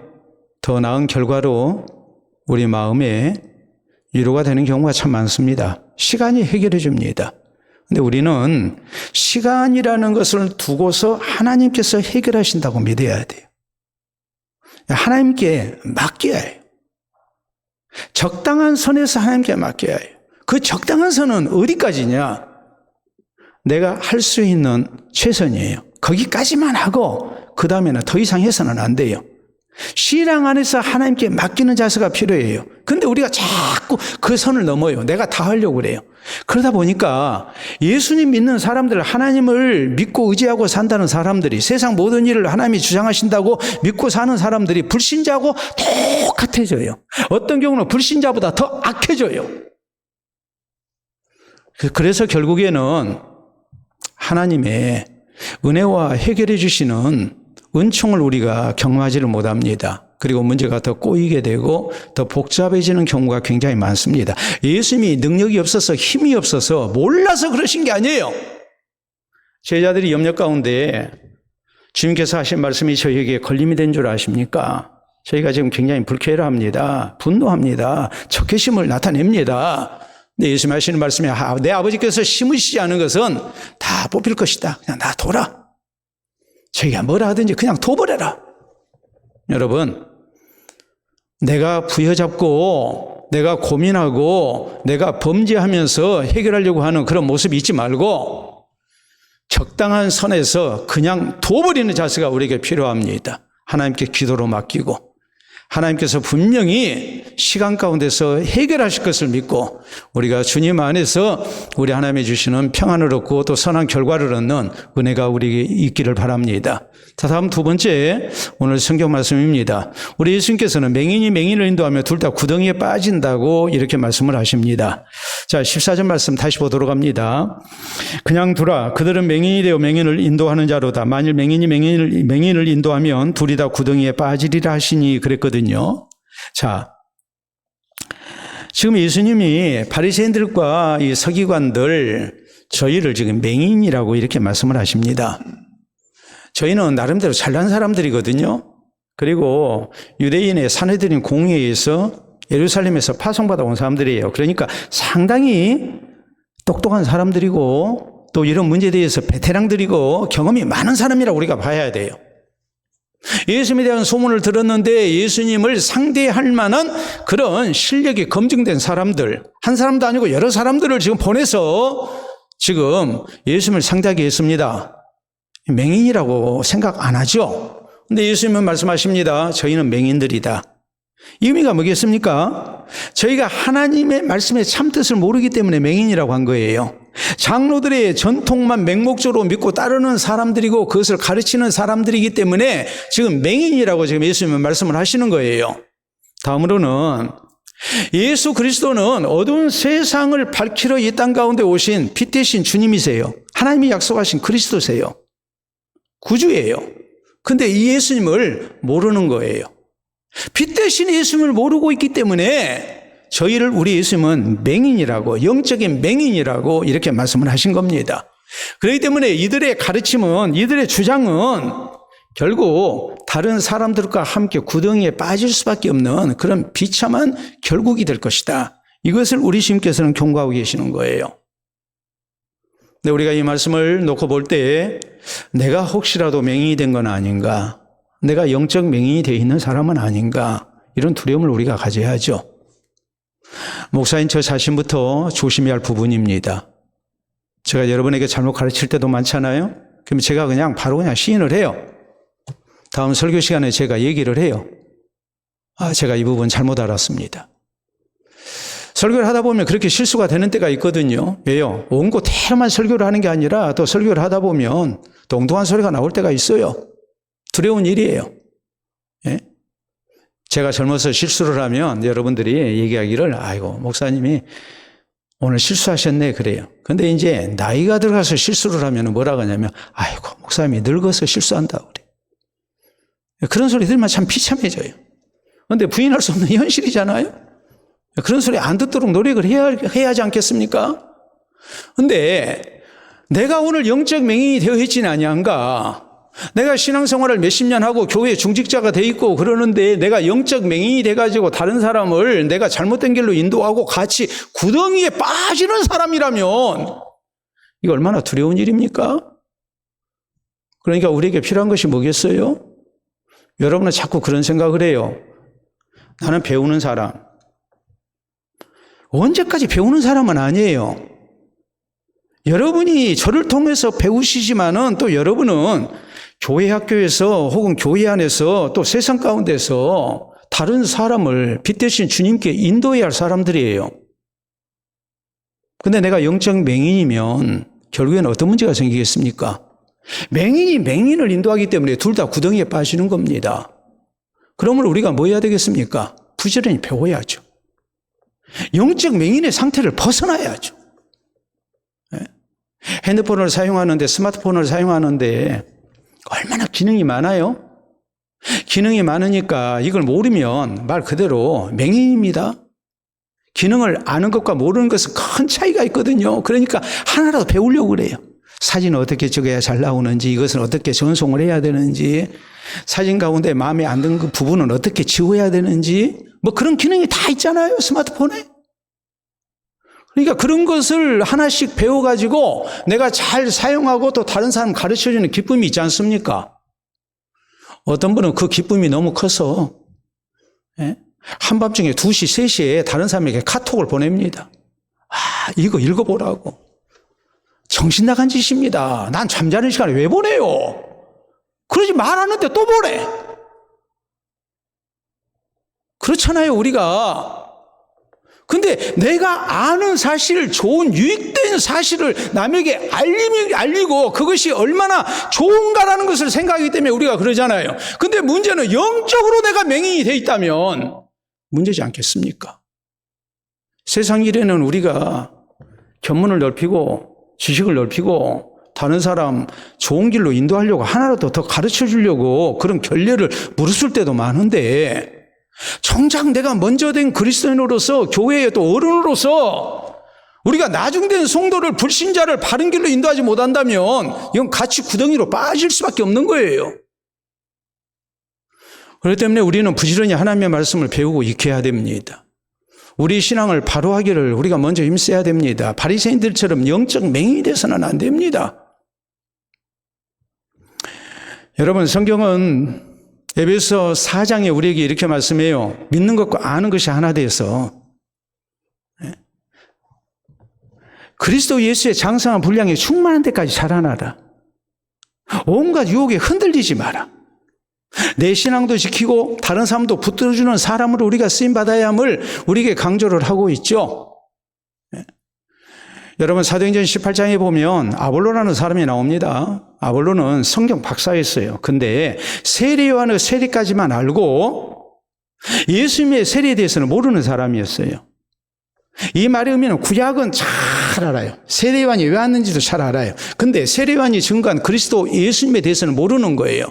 더 나은 결과로 우리 마음에 위로가 되는 경우가 참 많습니다. 시간이 해결해 줍니다. 근데 우리는 시간이라는 것을 두고서 하나님께서 해결하신다고 믿어야 돼요. 하나님께 맡겨야 해요. 적당한 선에서 하나님께 맡겨야 해요. 그 적당한 선은 어디까지냐? 내가 할 수 있는 최선이에요. 거기까지만 하고 그 다음에는 더 이상 해서는 안 돼요. 신앙 안에서 하나님께 맡기는 자세가 필요해요. 근데 우리가 자꾸 그 선을 넘어요. 내가 다 하려고 그래요. 그러다 보니까 예수님 믿는 사람들, 하나님을 믿고 의지하고 산다는 사람들이, 세상 모든 일을 하나님이 주장하신다고 믿고 사는 사람들이 불신자하고 똑같아져요. 어떤 경우는 불신자보다 더 악해져요. 그래서 결국에는 하나님의 은혜와 해결해 주시는 은총을 우리가 경험하지를 못합니다. 그리고 문제가 더 꼬이게 되고 더 복잡해지는 경우가 굉장히 많습니다. 예수님이 능력이 없어서 힘이 없어서 몰라서 그러신 게 아니에요. 제자들이 염려 가운데 주님께서 하신 말씀이 저희에게 걸림이 된 줄 아십니까? 저희가 지금 굉장히 불쾌해합니다. 분노합니다. 적개심을 나타냅니다. 근데 예수님 하시는 말씀이 내 아버지께서 심으시지 않은 것은 다 뽑힐 것이다. 그냥 놔둬라. 저희가 뭐라 하든지 그냥 둬버려라. 여러분, 내가 부여잡고 내가 고민하고 내가 범죄하면서 해결하려고 하는 그런 모습이 있지 말고 적당한 선에서 그냥 둬버리는 자세가 우리에게 필요합니다. 하나님께 기도로 맡기고 하나님께서 분명히 시간 가운데서 해결하실 것을 믿고 우리가 주님 안에서 우리 하나님이 주시는 평안을 얻고 또 선한 결과를 얻는 은혜가 우리에게 있기를 바랍니다. 자, 다음 두 번째 오늘 성경 말씀입니다. 우리 예수님께서는 맹인이 맹인을 인도하며 둘 다 구덩이에 빠진다고 이렇게 말씀을 하십니다. 자, 14절 말씀 다시 보도록 합니다. 그냥 두라. 그들은 맹인이 되어 맹인을 인도하는 자로다. 만일 맹인이 맹인을 인도하면 둘이 다 구덩이에 빠지리라 하시니 그랬거든요. 자, 지금 예수님이 바리새인들과 이 서기관들 저희를 지금 맹인이라고 이렇게 말씀을 하십니다. 저희는 나름대로 잘난 사람들이거든요. 그리고 유대인의 산헤드린 공회에서 예루살렘에서 파송받아 온 사람들이에요. 그러니까 상당히 똑똑한 사람들이고 또 이런 문제에 대해서 베테랑들이고 경험이 많은 사람이라고 우리가 봐야 돼요. 예수님에 대한 소문을 들었는데 예수님을 상대할 만한 그런 실력이 검증된 사람들, 한 사람도 아니고 여러 사람들을 지금 보내서 지금 예수님을 상대하게 했습니다. 맹인이라고 생각 안 하죠? 근데 예수님은 말씀하십니다. 저희는 맹인들이다. 의미가 뭐겠습니까? 저희가 하나님의 말씀의 참뜻을 모르기 때문에 맹인이라고 한 거예요. 장로들의 전통만 맹목적으로 믿고 따르는 사람들이고 그것을 가르치는 사람들이기 때문에 지금 맹인이라고 지금 예수님은 말씀을 하시는 거예요. 다음으로는 예수 그리스도는 어두운 세상을 밝히러 이 땅 가운데 오신 빛 대신 주님이세요. 하나님이 약속하신 그리스도세요. 구주예요. 근데 이 예수님을 모르는 거예요. 빛 대신 예수님을 모르고 있기 때문에 저희를 우리 예수님은 맹인이라고, 영적인 맹인이라고 이렇게 말씀을 하신 겁니다. 그렇기 때문에 이들의 가르침은, 이들의 주장은 결국 다른 사람들과 함께 구덩이에 빠질 수밖에 없는 그런 비참한 결국이 될 것이다. 이것을 우리 주님께서는 경고하고 계시는 거예요. 근데 우리가 이 말씀을 놓고 볼 때 내가 혹시라도 맹인이 된 건 아닌가, 내가 영적 맹인이 되어 있는 사람은 아닌가, 이런 두려움을 우리가 가져야죠. 목사인 저 자신부터 조심해야 할 부분입니다. 제가 여러분에게 잘못 가르칠 때도 많잖아요. 그럼 제가 바로 그냥 시인을 해요. 다음 설교 시간에 제가 얘기를 해요. 제가 이 부분 잘못 알았습니다. 설교를 하다 보면 그렇게 실수가 되는 때가 있거든요. 왜요? 원고 대로만 설교를 하는 게 아니라 또 설교를 하다 보면 또 엉뚱한 소리가 나올 때가 있어요. 두려운 일이에요. 예? 제가 젊어서 실수를 하면 여러분들이 얘기하기를 아이고 목사님이 오늘 실수하셨네 그래요. 근데 이제 나이가 들어가서 실수를 하면 뭐라고 하냐면 아이고 목사님이 늙어서 실수한다 그래. 그런 소리 들으면 참 비참해져요. 그런데 부인할 수 없는 현실이잖아요. 그런 소리 안 듣도록 노력을 해야 하지 않겠습니까? 그런데 내가 오늘 영적 맹인이 되어 있지는 아니한가? 내가 신앙생활을 몇십 년 하고 교회 중직자가 돼 있고 그러는데 내가 영적 맹인이 돼가지고 다른 사람을 내가 잘못된 길로 인도하고 같이 구덩이에 빠지는 사람이라면 이거 얼마나 두려운 일입니까? 그러니까 우리에게 필요한 것이 뭐겠어요? 여러분은 자꾸 그런 생각을 해요. 나는 배우는 사람. 언제까지 배우는 사람은 아니에요. 여러분이 저를 통해서 배우시지만은 또 여러분은 교회 학교에서 혹은 교회 안에서 또 세상 가운데서 다른 사람을 빛 대신 주님께 인도해야 할 사람들이에요. 근데 내가 영적 맹인이면 결국엔 어떤 문제가 생기겠습니까? 맹인이 맹인을 인도하기 때문에 둘 다 구덩이에 빠지는 겁니다. 그러면 우리가 뭐 해야 되겠습니까? 부지런히 배워야죠. 영적 맹인의 상태를 벗어나야죠. 핸드폰을 사용하는데, 스마트폰을 사용하는데 얼마나 기능이 많아요? 기능이 많으니까 이걸 모르면 말 그대로 맹인입니다. 기능을 아는 것과 모르는 것은 큰 차이가 있거든요. 그러니까 하나라도 배우려고 그래요. 사진을 어떻게 찍어야 잘 나오는지, 이것은 어떻게 전송을 해야 되는지, 사진 가운데 마음에 안 드는 그 부분은 어떻게 지워야 되는지, 뭐 그런 기능이 다 있잖아요, 스마트폰에. 그러니까 그런 것을 하나씩 배워가지고 내가 잘 사용하고 또 다른 사람 가르쳐주는 기쁨이 있지 않습니까? 어떤 분은 그 기쁨이 너무 커서 한밤중에 2시, 3시에 다른 사람에게 카톡을 보냅니다. 이거 읽어보라고. 정신 나간 짓입니다. 난 잠자는 시간에 왜 보내요? 그러지 말았는데 또 보내. 그렇잖아요, 우리가. 근데 내가 아는 사실, 좋은 유익된 사실을 남에게 알리고 그것이 얼마나 좋은가라는 것을 생각하기 때문에 우리가 그러잖아요. 근데 문제는 영적으로 내가 맹인이 돼 있다면 문제지 않겠습니까? 세상 일에는 우리가 견문을 넓히고 지식을 넓히고 다른 사람 좋은 길로 인도하려고 하나라도 더 가르쳐 주려고 그런 결례를 무릅쓸 때도 많은데, 정작 내가 먼저 된 그리스도인으로서 교회의 또 어른으로서 우리가 나중된 성도를, 불신자를 바른 길로 인도하지 못한다면 이건 가치 구덩이로 빠질 수밖에 없는 거예요. 그렇기 때문에 우리는 부지런히 하나님의 말씀을 배우고 익혀야 됩니다. 우리 신앙을 바로 하기를 우리가 먼저 힘써야 됩니다. 바리새인들처럼 영적 맹인이 돼서는 안 됩니다. 여러분, 성경은 에베소 4장에 우리에게 이렇게 말씀해요. 믿는 것과 아는 것이 하나 돼서 그리스도 예수의 장성한 분량에 충만한 데까지 자라나라. 온갖 유혹에 흔들리지 마라. 내 신앙도 지키고 다른 사람도 붙들어주는 사람으로 우리가 쓰임받아야 함을 우리에게 강조를 하고 있죠. 여러분, 사도행전 18장에 보면 아볼로라는 사람이 나옵니다. 아볼로는 성경 박사였어요. 근데 세례 요한의 세례까지만 알고 예수님의 세례에 대해서는 모르는 사람이었어요. 이 말의 의미는 구약은 잘 알아요. 세례 요한이 왜 왔는지도 잘 알아요. 근데 세례 요한이 증거한 그리스도 예수님에 대해서는 모르는 거예요.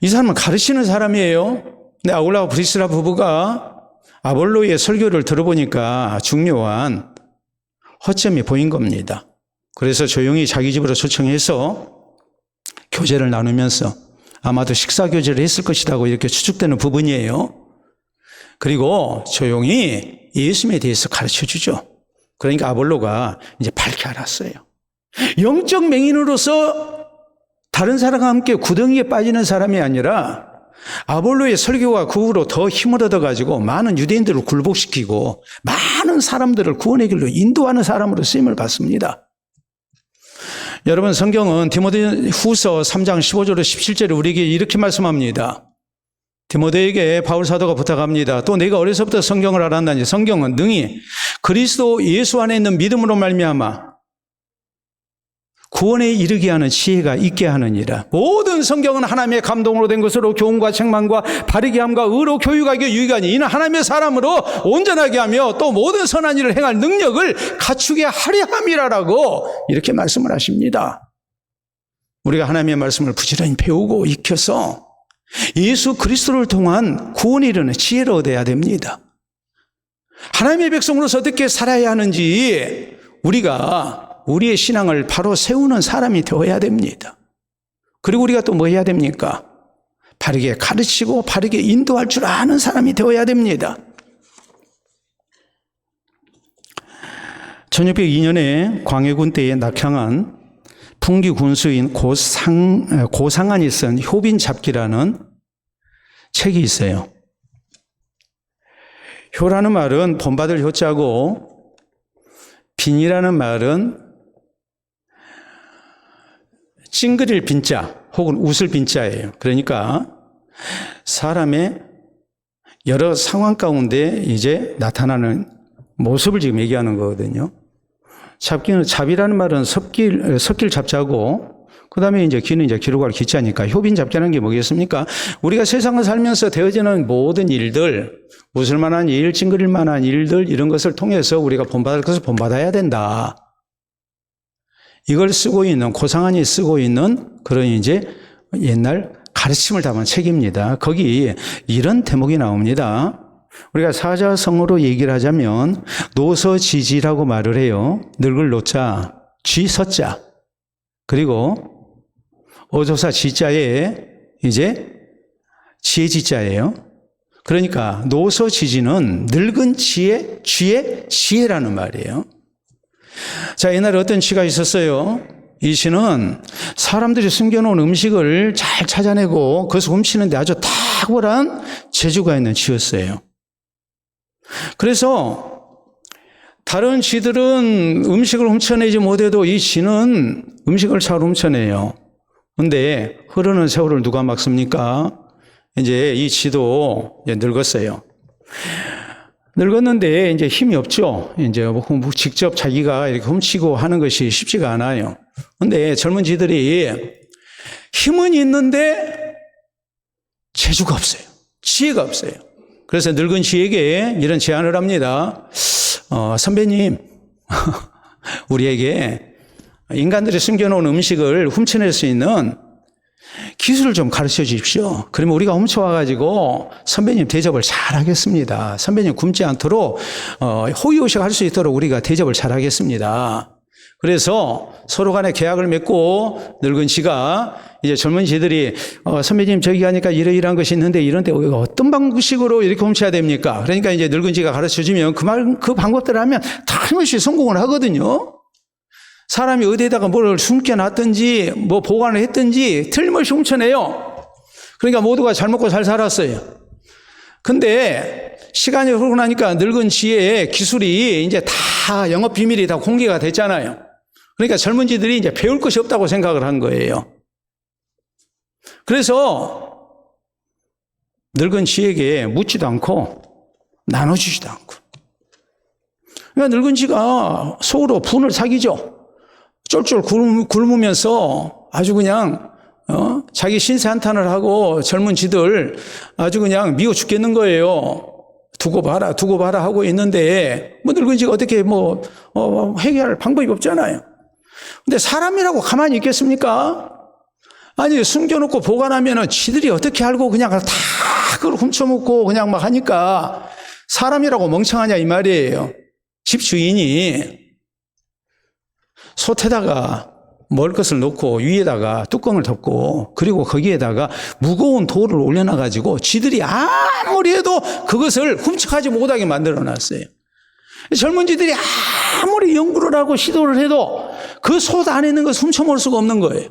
이 사람은 가르치는 사람이에요. 근데 아굴라와 브리스라 부부가 아볼로의 설교를 들어보니까 중요한 허점이 보인 겁니다. 그래서 조용히 자기 집으로 초청해서 교제를 나누면서 아마도 식사 교제를 했을 것이라고 이렇게 추측되는 부분이에요. 그리고 조용히 예수님에 대해서 가르쳐 주죠. 그러니까 아볼로가 이제 밝게 알았어요. 영적 맹인으로서 다른 사람과 함께 구덩이에 빠지는 사람이 아니라 아볼로의 설교가 그 후로 더 힘을 얻어가지고 많은 유대인들을 굴복시키고 많은 사람들을 구원의 길로 인도하는 사람으로 쓰임을 받습니다. 여러분, 성경은 디모데후서 3장 15절로 17절에 우리에게 이렇게 말씀합니다. 디모데에게 바울 사도가 부탁합니다. 또 내가 어려서부터 성경을 알았나니 성경은 능히 그리스도 예수 안에 있는 믿음으로 말미암아 구원에 이르게 하는 지혜가 있게 하느니라. 모든 성경은 하나님의 감동으로 된 것으로 교훈과 책망과 바르게 함과 의로 교육하기에 유익하니 이는 하나님의 사람으로 온전하게 하며 또 모든 선한 일을 행할 능력을 갖추게 하려 함이라라고 이렇게 말씀을 하십니다. 우리가 하나님의 말씀을 부지런히 배우고 익혀서 예수 그리스도를 통한 구원에 이르는 지혜를 얻어야 됩니다. 하나님의 백성으로서 어떻게 살아야 하는지 우리가 우리의 신앙을 바로 세우는 사람이 되어야 됩니다. 그리고 우리가 또 뭐 해야 됩니까? 바르게 가르치고 바르게 인도할 줄 아는 사람이 되어야 됩니다. 1602년에 광해군 때에 낙향한 풍기 군수인 고상한이 쓴 효빈잡기라는 책이 있어요. 효라는 말은 본받을 효자고 빈이라는 말은 찡그릴 빈자 혹은 웃을 빈자예요. 그러니까 사람의 여러 상황 가운데 이제 나타나는 모습을 지금 얘기하는 거거든요. 잡이라는 말은 섞일 잡자고, 그 다음에 이제 기는 이제 기록할 기자니까 효빈 잡자는 게 뭐겠습니까? 우리가 세상을 살면서 되어지는 모든 일들, 웃을 만한 일, 찡그릴 만한 일들, 이런 것을 통해서 우리가 본받을 것을 본받아야 된다. 이걸 쓰고 있는, 고상한이 쓰고 있는 그런 이제 옛날 가르침을 담은 책입니다. 거기 이런 대목이 나옵니다. 우리가 사자성어로 얘기를 하자면 노서지지라고 말을 해요. 늙을 노자, 쥐서자, 그리고 어조사 지자에 이제 지혜지자예요. 그러니까 노서지지는 늙은 쥐의 지혜라는 말이에요. 자, 옛날에 어떤 쥐가 있었어요. 이 쥐는 사람들이 숨겨놓은 음식을 잘 찾아내고 그것을 훔치는데 아주 탁월한 재주가 있는 쥐였어요. 그래서 다른 쥐들은 음식을 훔쳐내지 못해도 이 쥐는 음식을 잘 훔쳐내요. 그런데 흐르는 세월을 누가 막습니까? 이제 이 쥐도 늙었어요. 늙었는데 이제 힘이 없죠. 이제 직접 자기가 이렇게 훔치고 하는 것이 쉽지가 않아요. 그런데 젊은 쥐들이 힘은 있는데 재주가 없어요. 지혜가 없어요. 그래서 늙은 쥐에게 이런 제안을 합니다. 선배님, 우리에게 인간들이 숨겨놓은 음식을 훔쳐낼 수 있는 기술을 좀 가르쳐 주십시오. 그러면 우리가 훔쳐와가지고 선배님 대접을 잘 하겠습니다. 선배님 굶지 않도록 호의호식 할 수 있도록 우리가 대접을 잘 하겠습니다. 그래서 서로 간에 계약을 맺고 늙은 쥐가 이제 젊은 쥐들이 선배님 저기 하니까 이러이러한 것이 있는데 이런데 어떤 방식으로 이렇게 훔쳐야 됩니까? 그러니까 이제 늙은 쥐가 가르쳐 주면 그 방법대로 하면 틀림없이 성공을 하거든요. 사람이 어디에다가 뭘 숨겨놨든지 뭐 보관을 했든지 틀림없이 훔쳐내요. 그러니까 모두가 잘 먹고 잘 살았어요. 근데 시간이 흐르고 나니까 늙은 쥐의 기술이 이제 다 영업 비밀이 다 공개가 됐잖아요. 그러니까 젊은 쥐들이 이제 배울 것이 없다고 생각을 한 거예요. 그래서 늙은 쥐에게 묻지도 않고 나눠주지도 않고. 그러니까 늙은 쥐가 속으로 분을 사기죠. 쫄쫄 굶으면서 아주 그냥 자기 신세 한탄을 하고 젊은 쥐들 아주 그냥 미워 죽겠는 거예요. 두고 봐라 하고 있는데 뭐 늙은 쥐가 어떻게 해결할 방법이 없잖아요. 근데 사람이라고 가만히 있겠습니까? 아니 숨겨놓고 보관하면은 쥐들이 어떻게 알고 그냥 다 그걸 훔쳐먹고 그냥 막 하니까 사람이라고 멍청하냐 이 말이에요. 집 주인이 솥에다가 먹을 것을 놓고 위에다가 뚜껑을 덮고 그리고 거기에다가 무거운 돌을 올려놔가지고 쥐들이 아무리 해도 그것을 훔쳐가지 못하게 만들어놨어요. 젊은 쥐들이 아무리 연구를 하고 시도를 해도 그 솥 안에 있는 것을 훔쳐먹을 수가 없는 거예요.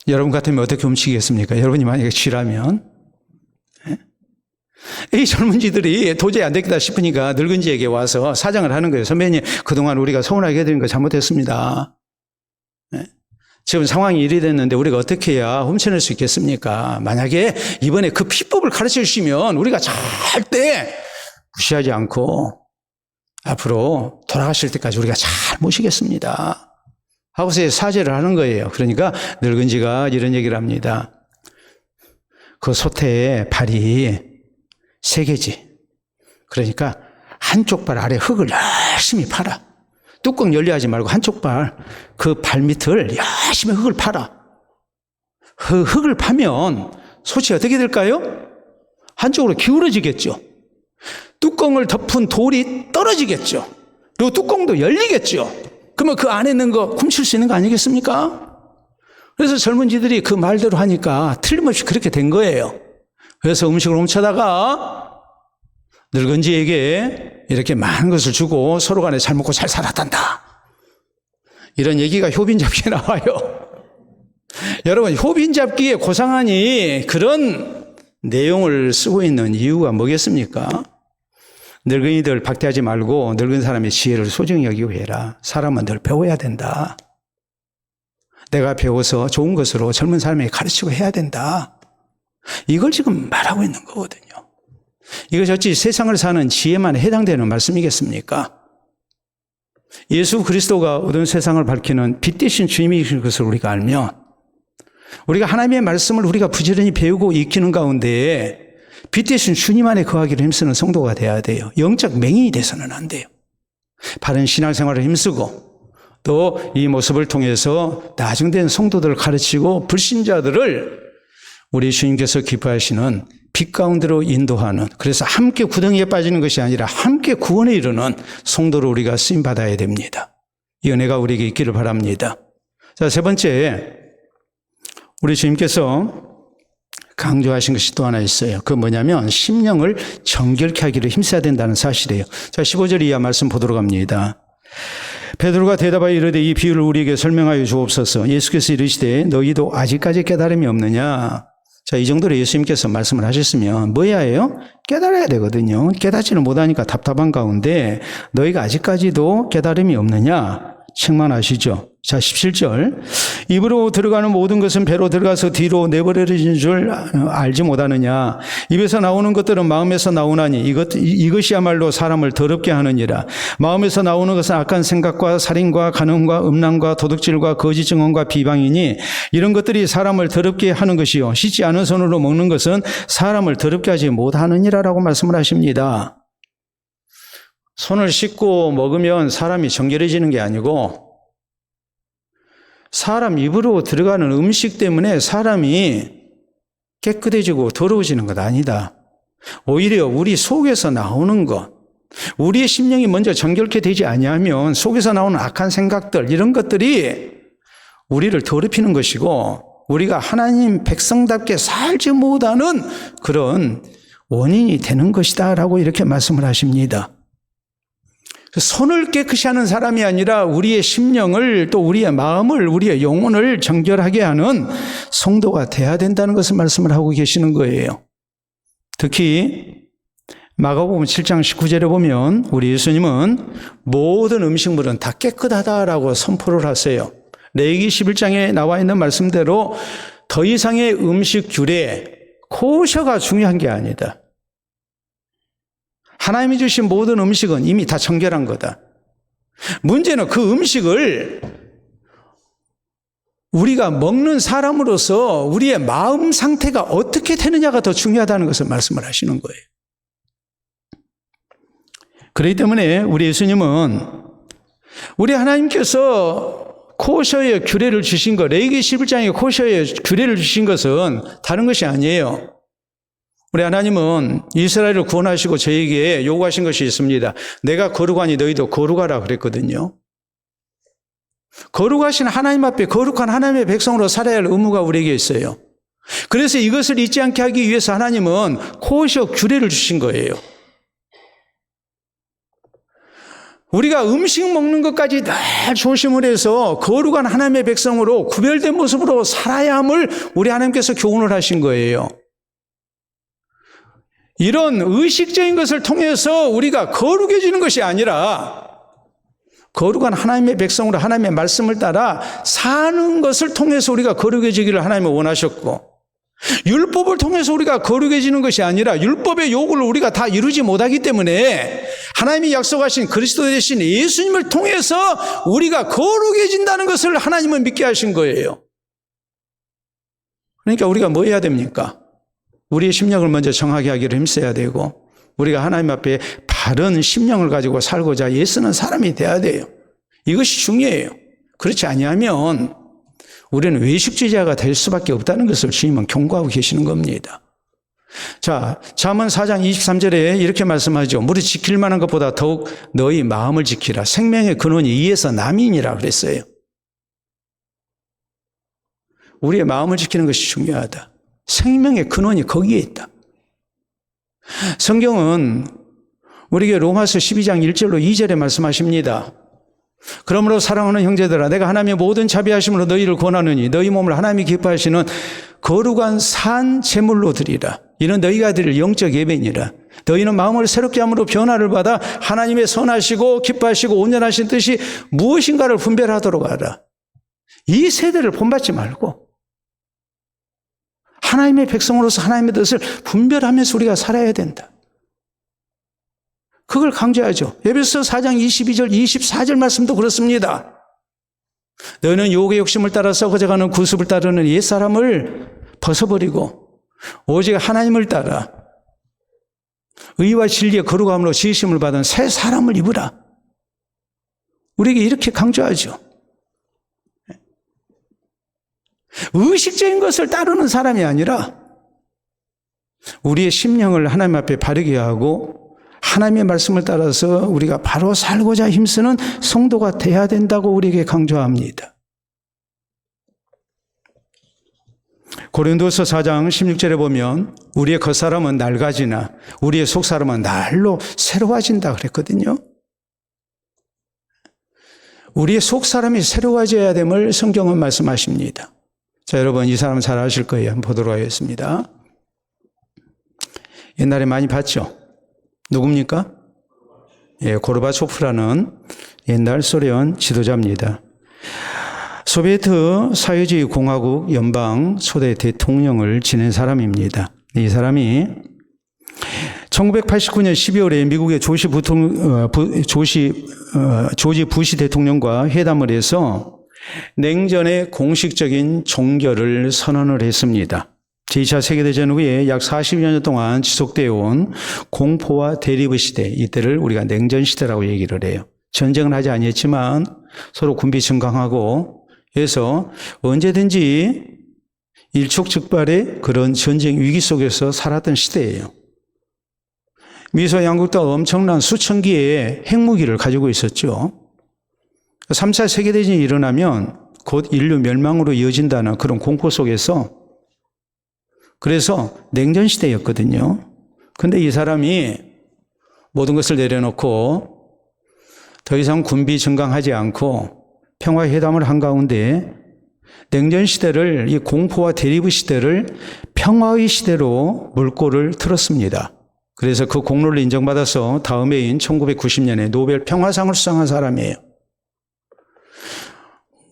여러분 같으면 어떻게 훔치겠습니까? 여러분이 만약에 쥐라면. 이 젊은 쥐들이 도저히 안 되겠다 싶으니까 늙은 쥐에게 와서 사정을 하는 거예요. 선배님, 그동안 우리가 서운하게 해드린 거 잘못했습니다. 지금 상황이 이리 됐는데 우리가 어떻게 해야 훔쳐낼 수 있겠습니까? 만약에 이번에 그 비법을 가르쳐 주시면 우리가 절대 무시하지 않고 앞으로 돌아가실 때까지 우리가 잘 모시겠습니다. 하고서 사죄를 하는 거예요. 그러니까 늙은 쥐가 이런 얘기를 합니다. 그 솥에 발이 3개지. 그러니까 한쪽 발 아래 흙을 열심히 팔아. 뚜껑 열려하지 말고 한쪽 발, 그 발밑을 열심히 흙을 팔아. 흙을 파면 솥이 어떻게 될까요? 한쪽으로 기울어지겠죠. 뚜껑을 덮은 돌이 떨어지겠죠. 그리고 뚜껑도 열리겠죠. 그러면 그 안에 있는 거 훔칠 수 있는 거 아니겠습니까? 그래서 젊은 쥐들이 그 말대로 하니까 틀림없이 그렇게 된 거예요. 그래서 음식을 훔쳐다가 늙은 쥐에게 이렇게 많은 것을 주고 서로 간에 잘 먹고 잘 살았단다. 이런 얘기가 효빈잡기에 나와요. 여러분, 효빈잡기에 고상한이 그런 내용을 쓰고 있는 이유가 뭐겠습니까? 늙은이들 박대하지 말고 늙은 사람의 지혜를 소중히 여기고 해라. 사람은 늘 배워야 된다. 내가 배워서 좋은 것으로 젊은 사람에게 가르치고 해야 된다. 이걸 지금 말하고 있는 거거든요. 이것이 어찌 세상을 사는 지혜만 해당되는 말씀이겠습니까? 예수 그리스도가 어두운 세상을 밝히는 빛 대신 주님이신 것을 우리가 알면 우리가 하나님의 말씀을 우리가 부지런히 배우고 익히는 가운데 빛 대신 주님 안에 거하기를 힘쓰는 성도가 돼야 돼요. 영적 맹인이 돼서는 안 돼요. 바른 신앙생활을 힘쓰고 또 이 모습을 통해서 나중된 성도들을 가르치고 불신자들을 우리 주님께서 기뻐하시는 빛 가운데로 인도하는, 그래서 함께 구덩이에 빠지는 것이 아니라 함께 구원에 이르는 성도로 우리가 쓰임받아야 됩니다. 이 은혜가 우리에게 있기를 바랍니다. 자, 세 번째, 우리 주님께서 강조하신 것이 또 하나 있어요. 그 뭐냐면 심령을 정결케 하기를 힘써야 된다는 사실이에요. 자, 15절 이하 말씀 보도록 합니다. 베드로가 대답하여 이르되 이 비유를 우리에게 설명하여 주옵소서. 예수께서 이르시되 너희도 아직까지 깨달음이 없느냐. 자, 이 정도로 예수님께서 말씀을 하셨으면 뭐 해야 해요? 깨달아야 되거든요. 깨닫지를 못하니까 답답한 가운데 너희가 아직까지도 깨달음이 없느냐 책망하시죠. 자, 17절. 입으로 들어가는 모든 것은 배로 들어가서 뒤로 내버려지는 줄 알지 못하느냐. 입에서 나오는 것들은 마음에서 나오나니 이것이야말로 사람을 더럽게 하느니라. 마음에서 나오는 것은 악한 생각과 살인과 간음과 음란과 도둑질과 거짓 증언과 비방이니 이런 것들이 사람을 더럽게 하는 것이요. 씻지 않은 손으로 먹는 것은 사람을 더럽게 하지 못하느니라라고 말씀을 하십니다. 손을 씻고 먹으면 사람이 정결해지는 게 아니고 사람 입으로 들어가는 음식 때문에 사람이 깨끗해지고 더러워지는 것 아니다. 오히려 우리 속에서 나오는 것, 우리의 심령이 먼저 정결케 되지 아니하면 속에서 나오는 악한 생각들, 이런 것들이 우리를 더럽히는 것이고 우리가 하나님 백성답게 살지 못하는 그런 원인이 되는 것이다 라고 이렇게 말씀을 하십니다. 손을 깨끗이 하는 사람이 아니라 우리의 심령을 또 우리의 마음을 우리의 영혼을 정결하게 하는 성도가 돼야 된다는 것을 말씀을 하고 계시는 거예요. 특히 마가복음 7장 19절에 보면 우리 예수님은 모든 음식물은 다 깨끗하다라고 선포를 하세요. 레위기 11장에 나와 있는 말씀대로 더 이상의 음식 규례, 코셔가 중요한 게 아니다. 하나님이 주신 모든 음식은 이미 다 정결한 거다. 문제는 그 음식을 우리가 먹는 사람으로서 우리의 마음 상태가 어떻게 되느냐가 더 중요하다는 것을 말씀을 하시는 거예요. 그렇기 때문에 우리 예수님은 우리 하나님께서 코셔의 규례를 주신 것, 레위기 11장에 코셔의 규례를 주신 것은 다른 것이 아니에요. 우리 하나님은 이스라엘을 구원하시고 저에게 요구하신 것이 있습니다. 내가 거룩하니 너희도 거룩하라 그랬거든요. 거룩하신 하나님 앞에 거룩한 하나님의 백성으로 살아야 할 의무가 우리에게 있어요. 그래서 이것을 잊지 않게 하기 위해서 하나님은 코셔 규례를 주신 거예요. 우리가 음식 먹는 것까지 늘 조심을 해서 거룩한 하나님의 백성으로 구별된 모습으로 살아야 함을 우리 하나님께서 교훈을 하신 거예요. 이런 의식적인 것을 통해서 우리가 거룩해지는 것이 아니라 거룩한 하나님의 백성으로 하나님의 말씀을 따라 사는 것을 통해서 우리가 거룩해지기를 하나님은 원하셨고, 율법을 통해서 우리가 거룩해지는 것이 아니라 율법의 요구를 우리가 다 이루지 못하기 때문에 하나님이 약속하신 그리스도 대신 예수님을 통해서 우리가 거룩해진다는 것을 하나님은 믿게 하신 거예요. 그러니까 우리가 뭐 해야 됩니까? 우리의 심령을 먼저 정하게 하기를 힘써야 되고 우리가 하나님 앞에 바른 심령을 가지고 살고자 애쓰는 사람이 돼야 돼요. 이것이 중요해요. 그렇지 아니하면 우리는 외식주의자가 될 수밖에 없다는 것을 주님은 경고하고 계시는 겁니다. 자, 잠언 4장 23절에 이렇게 말씀하죠. 무릇 지킬 만한 것보다 더욱 너희 마음을 지키라. 생명의 근원이 이에서 남이니라 그랬어요. 우리의 마음을 지키는 것이 중요하다. 생명의 근원이 거기에 있다. 성경은 우리에게 로마서 12장 1절로 2절에 말씀하십니다. 그러므로 사랑하는 형제들아, 내가 하나님의 모든 자비하심으로 너희를 권하느니 너희 몸을 하나님이 기뻐하시는 거룩한 산 제물로 드리라. 이는 너희가 드릴 영적 예배니라. 너희는 마음을 새롭게 함으로 변화를 받아 하나님의 선하시고 기뻐하시고 온전하신 뜻이 무엇인가를 분별하도록 하라. 이 세대를 본받지 말고 하나님의 백성으로서 하나님의 뜻을 분별하면서 우리가 살아야 된다. 그걸 강조하죠. 에베소서 4장 22절 24절 말씀도 그렇습니다. 너희는 유혹의 욕심을 따라 썩어져가는 구습을 따르는 옛사람을 벗어버리고 오직 하나님을 따라 의와 진리의 거룩함으로 지으심을 받은 새 사람을 입으라. 우리에게 이렇게 강조하죠. 의식적인 것을 따르는 사람이 아니라 우리의 심령을 하나님 앞에 바르게 하고 하나님의 말씀을 따라서 우리가 바로 살고자 힘쓰는 성도가 돼야 된다고 우리에게 강조합니다. 고린도서 4장 16절에 보면 우리의 겉사람은 낡아지나 우리의 속사람은 날로 새로워진다 그랬거든요. 우리의 속사람이 새로워져야 됨을 성경은 말씀하십니다. 자, 여러분 이 사람은 잘 아실 거예요. 한번 보도록 하겠습니다. 옛날에 많이 봤죠? 누굽니까? 예, 고르바초프라는 옛날 소련 지도자입니다. 소비에트 사회주의 공화국 연방 초대 대통령을 지낸 사람입니다. 이 사람이 1989년 12월에 미국의 조지 부시 대통령과 회담을 해서 냉전의 공식적인 종결을 선언을 했습니다. 제2차 세계대전 후에 약 40여 년 동안 지속되어 온 공포와 대립의 시대, 이때를 우리가 냉전 시대라고 얘기를 해요. 전쟁은 하지 아니했지만 서로 군비 증강하고 해서 언제든지 일촉즉발의 그런 전쟁 위기 속에서 살았던 시대예요. 미소 양국도 엄청난 수천 기의 핵무기를 가지고 있었죠. 3차 세계대전이 일어나면 곧 인류 멸망으로 이어진다는 그런 공포 속에서 그래서 냉전 시대였거든요. 근데 이 사람이 모든 것을 내려놓고 더 이상 군비 증강하지 않고 평화회담을 한 가운데 냉전 시대를, 이 공포와 대립의 시대를 평화의 시대로 물꼬를 틀었습니다. 그래서 그 공로를 인정받아서 다음 해인 1990년에 노벨 평화상을 수상한 사람이에요.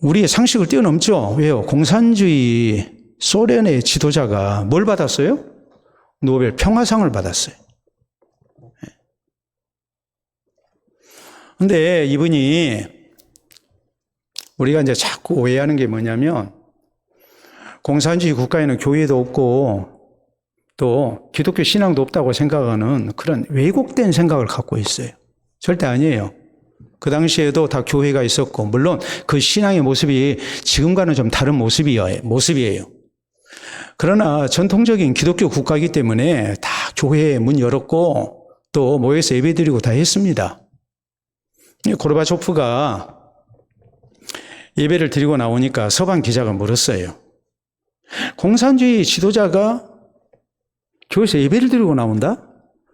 우리의 상식을 뛰어넘죠. 왜요? 공산주의 소련의 지도자가 뭘 받았어요? 노벨 평화상을 받았어요. 근데 이분이 우리가 이제 자꾸 오해하는 게 뭐냐면 공산주의 국가에는 교회도 없고 또 기독교 신앙도 없다고 생각하는 그런 왜곡된 생각을 갖고 있어요. 절대 아니에요. 그 당시에도 다 교회가 있었고 물론 그 신앙의 모습이 지금과는 좀 다른 모습이에요. 그러나 전통적인 기독교 국가이기 때문에 다 교회에 문 열었고 또 모여서 예배드리고 다 했습니다. 고르바초프가 예배를 드리고 나오니까 서방 기자가 물었어요. 공산주의 지도자가 교회에서 예배를 드리고 나온다?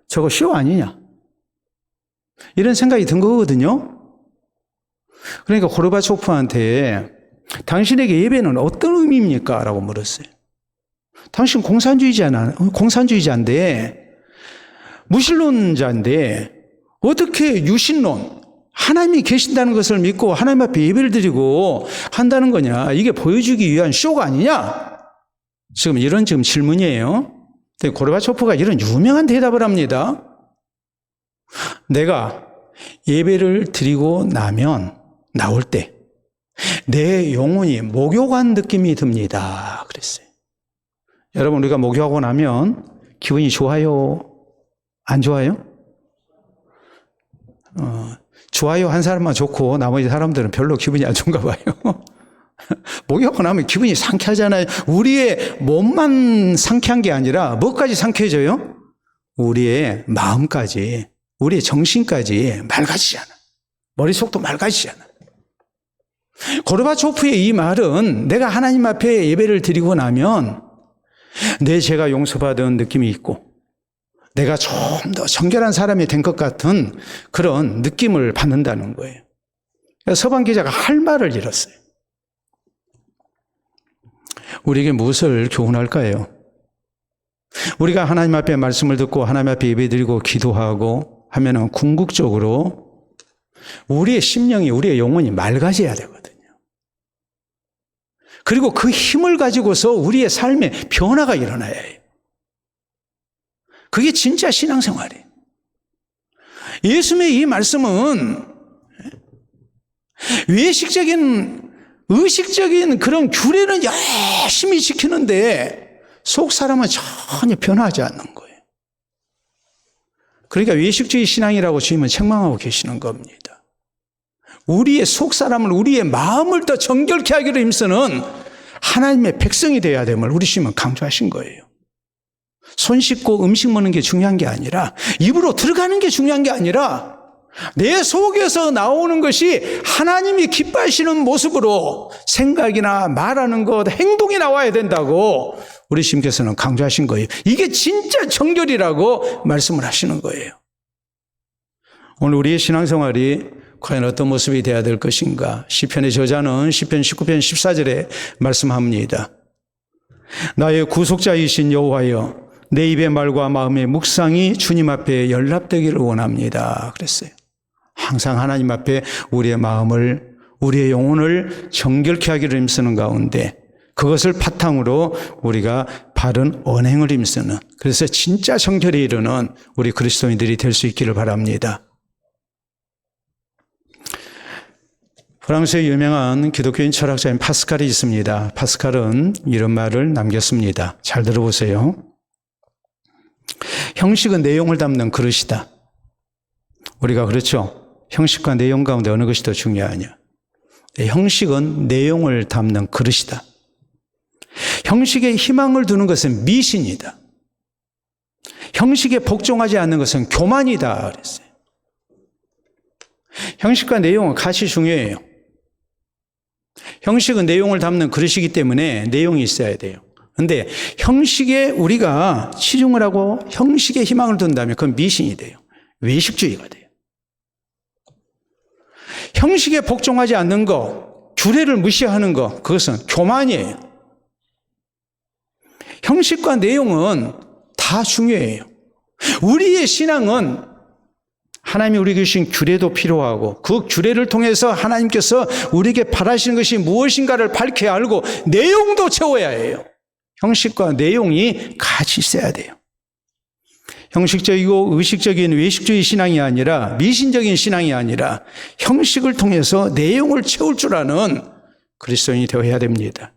저거 쇼 아니냐? 이런 생각이 든 거거든요. 그러니까 고르바초프한테 당신에게 예배는 어떤 의미입니까? 라고 물었어요. 당신 공산주의자인데 무신론자인데 어떻게 유신론, 하나님이 계신다는 것을 믿고 하나님 앞에 예배를 드리고 한다는 거냐? 이게 보여주기 위한 쇼가 아니냐? 지금 이런 질문이에요. 근데 고르바초프가 이런 유명한 대답을 합니다. 내가 예배를 드리고 나올 때 내 영혼이 목욕한 느낌이 듭니다. 그랬어요. 여러분, 우리가 목욕하고 나면 기분이 좋아요? 안 좋아요? 좋아요 한 사람만 좋고 나머지 사람들은 별로 기분이 안 좋은가 봐요. 목욕하고 나면 기분이 상쾌하잖아요. 우리의 몸만 상쾌한 게 아니라 뭐까지 상쾌해져요? 우리의 마음까지, 우리의 정신까지 맑아지잖아. 머릿속도 맑아지잖아. 고르바초프의 이 말은 내가 하나님 앞에 예배를 드리고 나면 내 죄가 용서받은 느낌이 있고 내가 좀 더 정결한 사람이 된 것 같은 그런 느낌을 받는다는 거예요. 서방 기자가 할 말을 잃었어요. 우리에게 무엇을 교훈할까요? 우리가 하나님 앞에 말씀을 듣고 하나님 앞에 예배드리고 기도하고 하면은 궁극적으로 우리의 심령이, 우리의 영혼이 맑아져야 되거든요. 그리고 그 힘을 가지고서 우리의 삶에 변화가 일어나야 해요. 그게 진짜 신앙생활이에요. 예수님의 이 말씀은 의식적인 그런 규례는 열심히 지키는데 속 사람은 전혀 변화하지 않는 거예요. 그러니까 외식주의 신앙이라고 주님은 책망하고 계시는 겁니다. 우리의 속사람을, 우리의 마음을 더 정결케 하기로 힘쓰는 하나님의 백성이 되어야 됨을 우리 주님은 강조하신 거예요. 손 씻고 음식 먹는 게 중요한 게 아니라, 입으로 들어가는 게 중요한 게 아니라, 내 속에서 나오는 것이 하나님이 기뻐하시는 모습으로 생각이나 말하는 것, 행동이 나와야 된다고 우리 주님께서는 강조하신 거예요. 이게 진짜 정결이라고 말씀을 하시는 거예요. 오늘 우리의 신앙생활이 과연 어떤 모습이 되어야 될 것인가? 시편의 저자는 시편 19편 14절에 말씀합니다. 나의 구속자이신 여호와여, 내 입의 말과 마음의 묵상이 주님 앞에 연락되기를 원합니다. 그랬어요. 항상 하나님 앞에 우리의 마음을, 우리의 영혼을 정결케 하기를 힘쓰는 가운데, 그것을 바탕으로 우리가 바른 언행을 힘쓰는, 그래서 진짜 정결에 이르는 우리 그리스도인들이 될 수 있기를 바랍니다. 프랑스의 유명한 기독교인 철학자인 파스칼이 있습니다. 파스칼은 이런 말을 남겼습니다. 잘 들어보세요. 형식은 내용을 담는 그릇이다. 우리가 그렇죠. 형식과 내용 가운데 어느 것이 더 중요하냐. 형식은 내용을 담는 그릇이다. 형식에 희망을 두는 것은 미신이다. 형식에 복종하지 않는 것은 교만이다. 그랬어요. 형식과 내용은 같이 중요해요. 형식은 내용을 담는 그릇이기 때문에 내용이 있어야 돼요. 그런데 형식에 우리가 치중을 하고 형식에 희망을 둔다면 그건 미신이 돼요. 외식주의가 돼요. 형식에 복종하지 않는 것, 규례를 무시하는 것, 그것은 교만이에요. 형식과 내용은 다 중요해요. 우리의 신앙은 하나님이 우리에게 주신 규례도 필요하고, 그 규례를 통해서 하나님께서 우리에게 바라시는 것이 무엇인가를 밝혀야 알고 내용도 채워야 해요. 형식과 내용이 같이 있어야 돼요. 형식적이고 의식적인 외식주의 신앙이 아니라, 미신적인 신앙이 아니라 형식을 통해서 내용을 채울 줄 아는 그리스도인이 되어야 됩니다.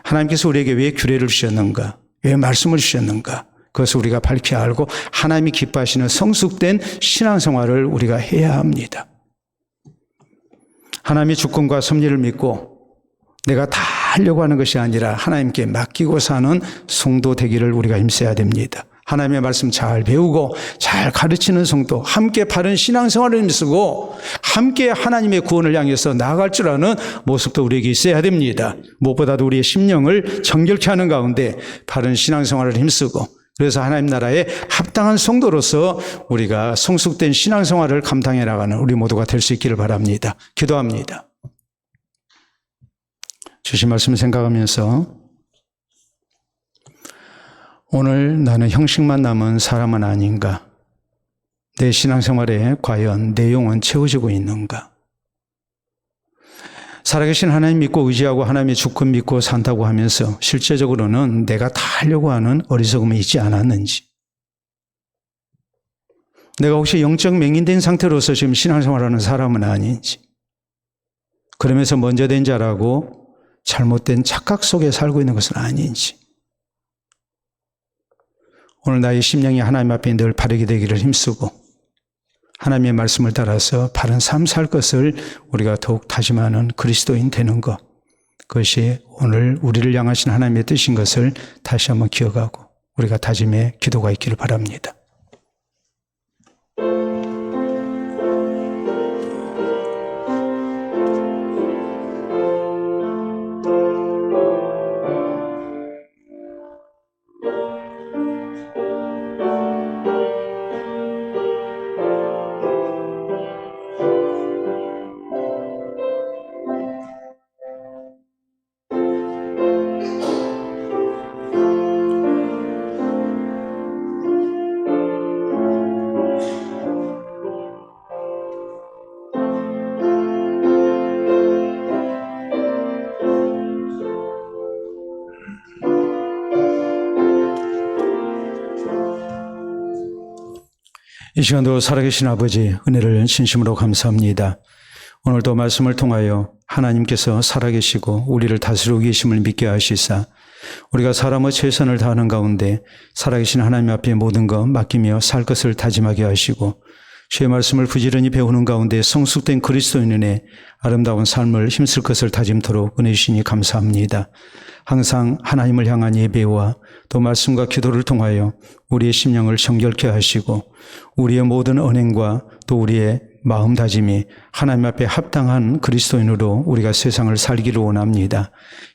하나님께서 우리에게 왜 규례를 주셨는가? 왜 말씀을 주셨는가? 그것을 우리가 밝히 알고 하나님이 기뻐하시는 성숙된 신앙생활을 우리가 해야 합니다. 하나님의 주권과 섭리를 믿고 내가 다 하려고 하는 것이 아니라 하나님께 맡기고 사는 성도 되기를 우리가 힘써야 됩니다. 하나님의 말씀 잘 배우고 잘 가르치는 성도, 함께 바른 신앙생활을 힘쓰고 함께 하나님의 구원을 향해서 나아갈 줄 아는 모습도 우리에게 있어야 됩니다. 무엇보다도 우리의 심령을 정결케 하는 가운데 바른 신앙생활을 힘쓰고, 그래서 하나님 나라에 합당한 성도로서 우리가 성숙된 신앙생활을 감당해 나가는 우리 모두가 될 수 있기를 바랍니다. 기도합니다. 주신 말씀을 생각하면서, 오늘 나는 형식만 남은 사람은 아닌가? 내 신앙생활에 과연 내용은 채워지고 있는가? 살아계신 하나님 믿고 의지하고 하나님의 주권 믿고 산다고 하면서 실제적으로는 내가 다 하려고 하는 어리석음이 있지 않았는지, 내가 혹시 영적 맹인된 상태로서 지금 신앙생활하는 사람은 아닌지, 그러면서 먼저 된 자라고 잘못된 착각 속에 살고 있는 것은 아닌지, 오늘 나의 심령이 하나님 앞에 늘 바르게 되기를 힘쓰고 하나님의 말씀을 따라서 바른 삶 살 것을 우리가 더욱 다짐하는 그리스도인 되는 것, 그것이 오늘 우리를 향하신 하나님의 뜻인 것을 다시 한번 기억하고 우리가 다짐의 기도가 있기를 바랍니다. 이 시간도 살아계신 아버지, 은혜를 진심으로 감사합니다. 오늘도 말씀을 통하여 하나님께서 살아계시고 우리를 다스리고 계심을 믿게 하시사 우리가 사람의 최선을 다하는 가운데 살아계신 하나님 앞에 모든 것 맡기며 살 것을 다짐하게 하시고 주의 말씀을 부지런히 배우는 가운데 성숙된 그리스도인의 아름다운 삶을 힘쓸 것을 다짐토록 은혜 주시니 감사합니다. 항상 하나님을 향한 예배와 또 말씀과 기도를 통하여 우리의 심령을 정결케 하시고 우리의 모든 언행과 또 우리의 마음다짐이 하나님 앞에 합당한 그리스도인으로 우리가 세상을 살기를 원합니다.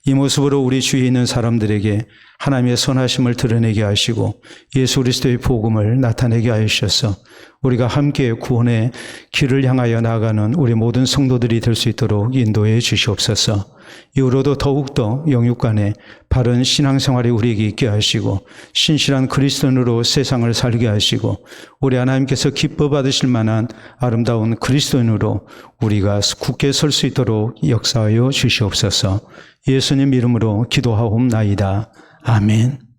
이 모습으로 우리 주위에 있는 사람들에게 하나님의 선하심을 드러내게 하시고 예수 그리스도의 복음을 나타내게 하셔서 우리가 함께 구원의 길을 향하여 나아가는 우리 모든 성도들이 될 수 있도록 인도해 주시옵소서. 이후로도 더욱더 영육간에 바른 신앙생활이 우리에게 있게 하시고 신실한 그리스도인으로 세상을 살게 하시고 우리 하나님께서 기뻐 받으실 만한 아름다운 그리스도인으로 우리가 굳게 설 수 있도록 역사하여 주시옵소서. 예수님 이름으로 기도하옵나이다. 아멘.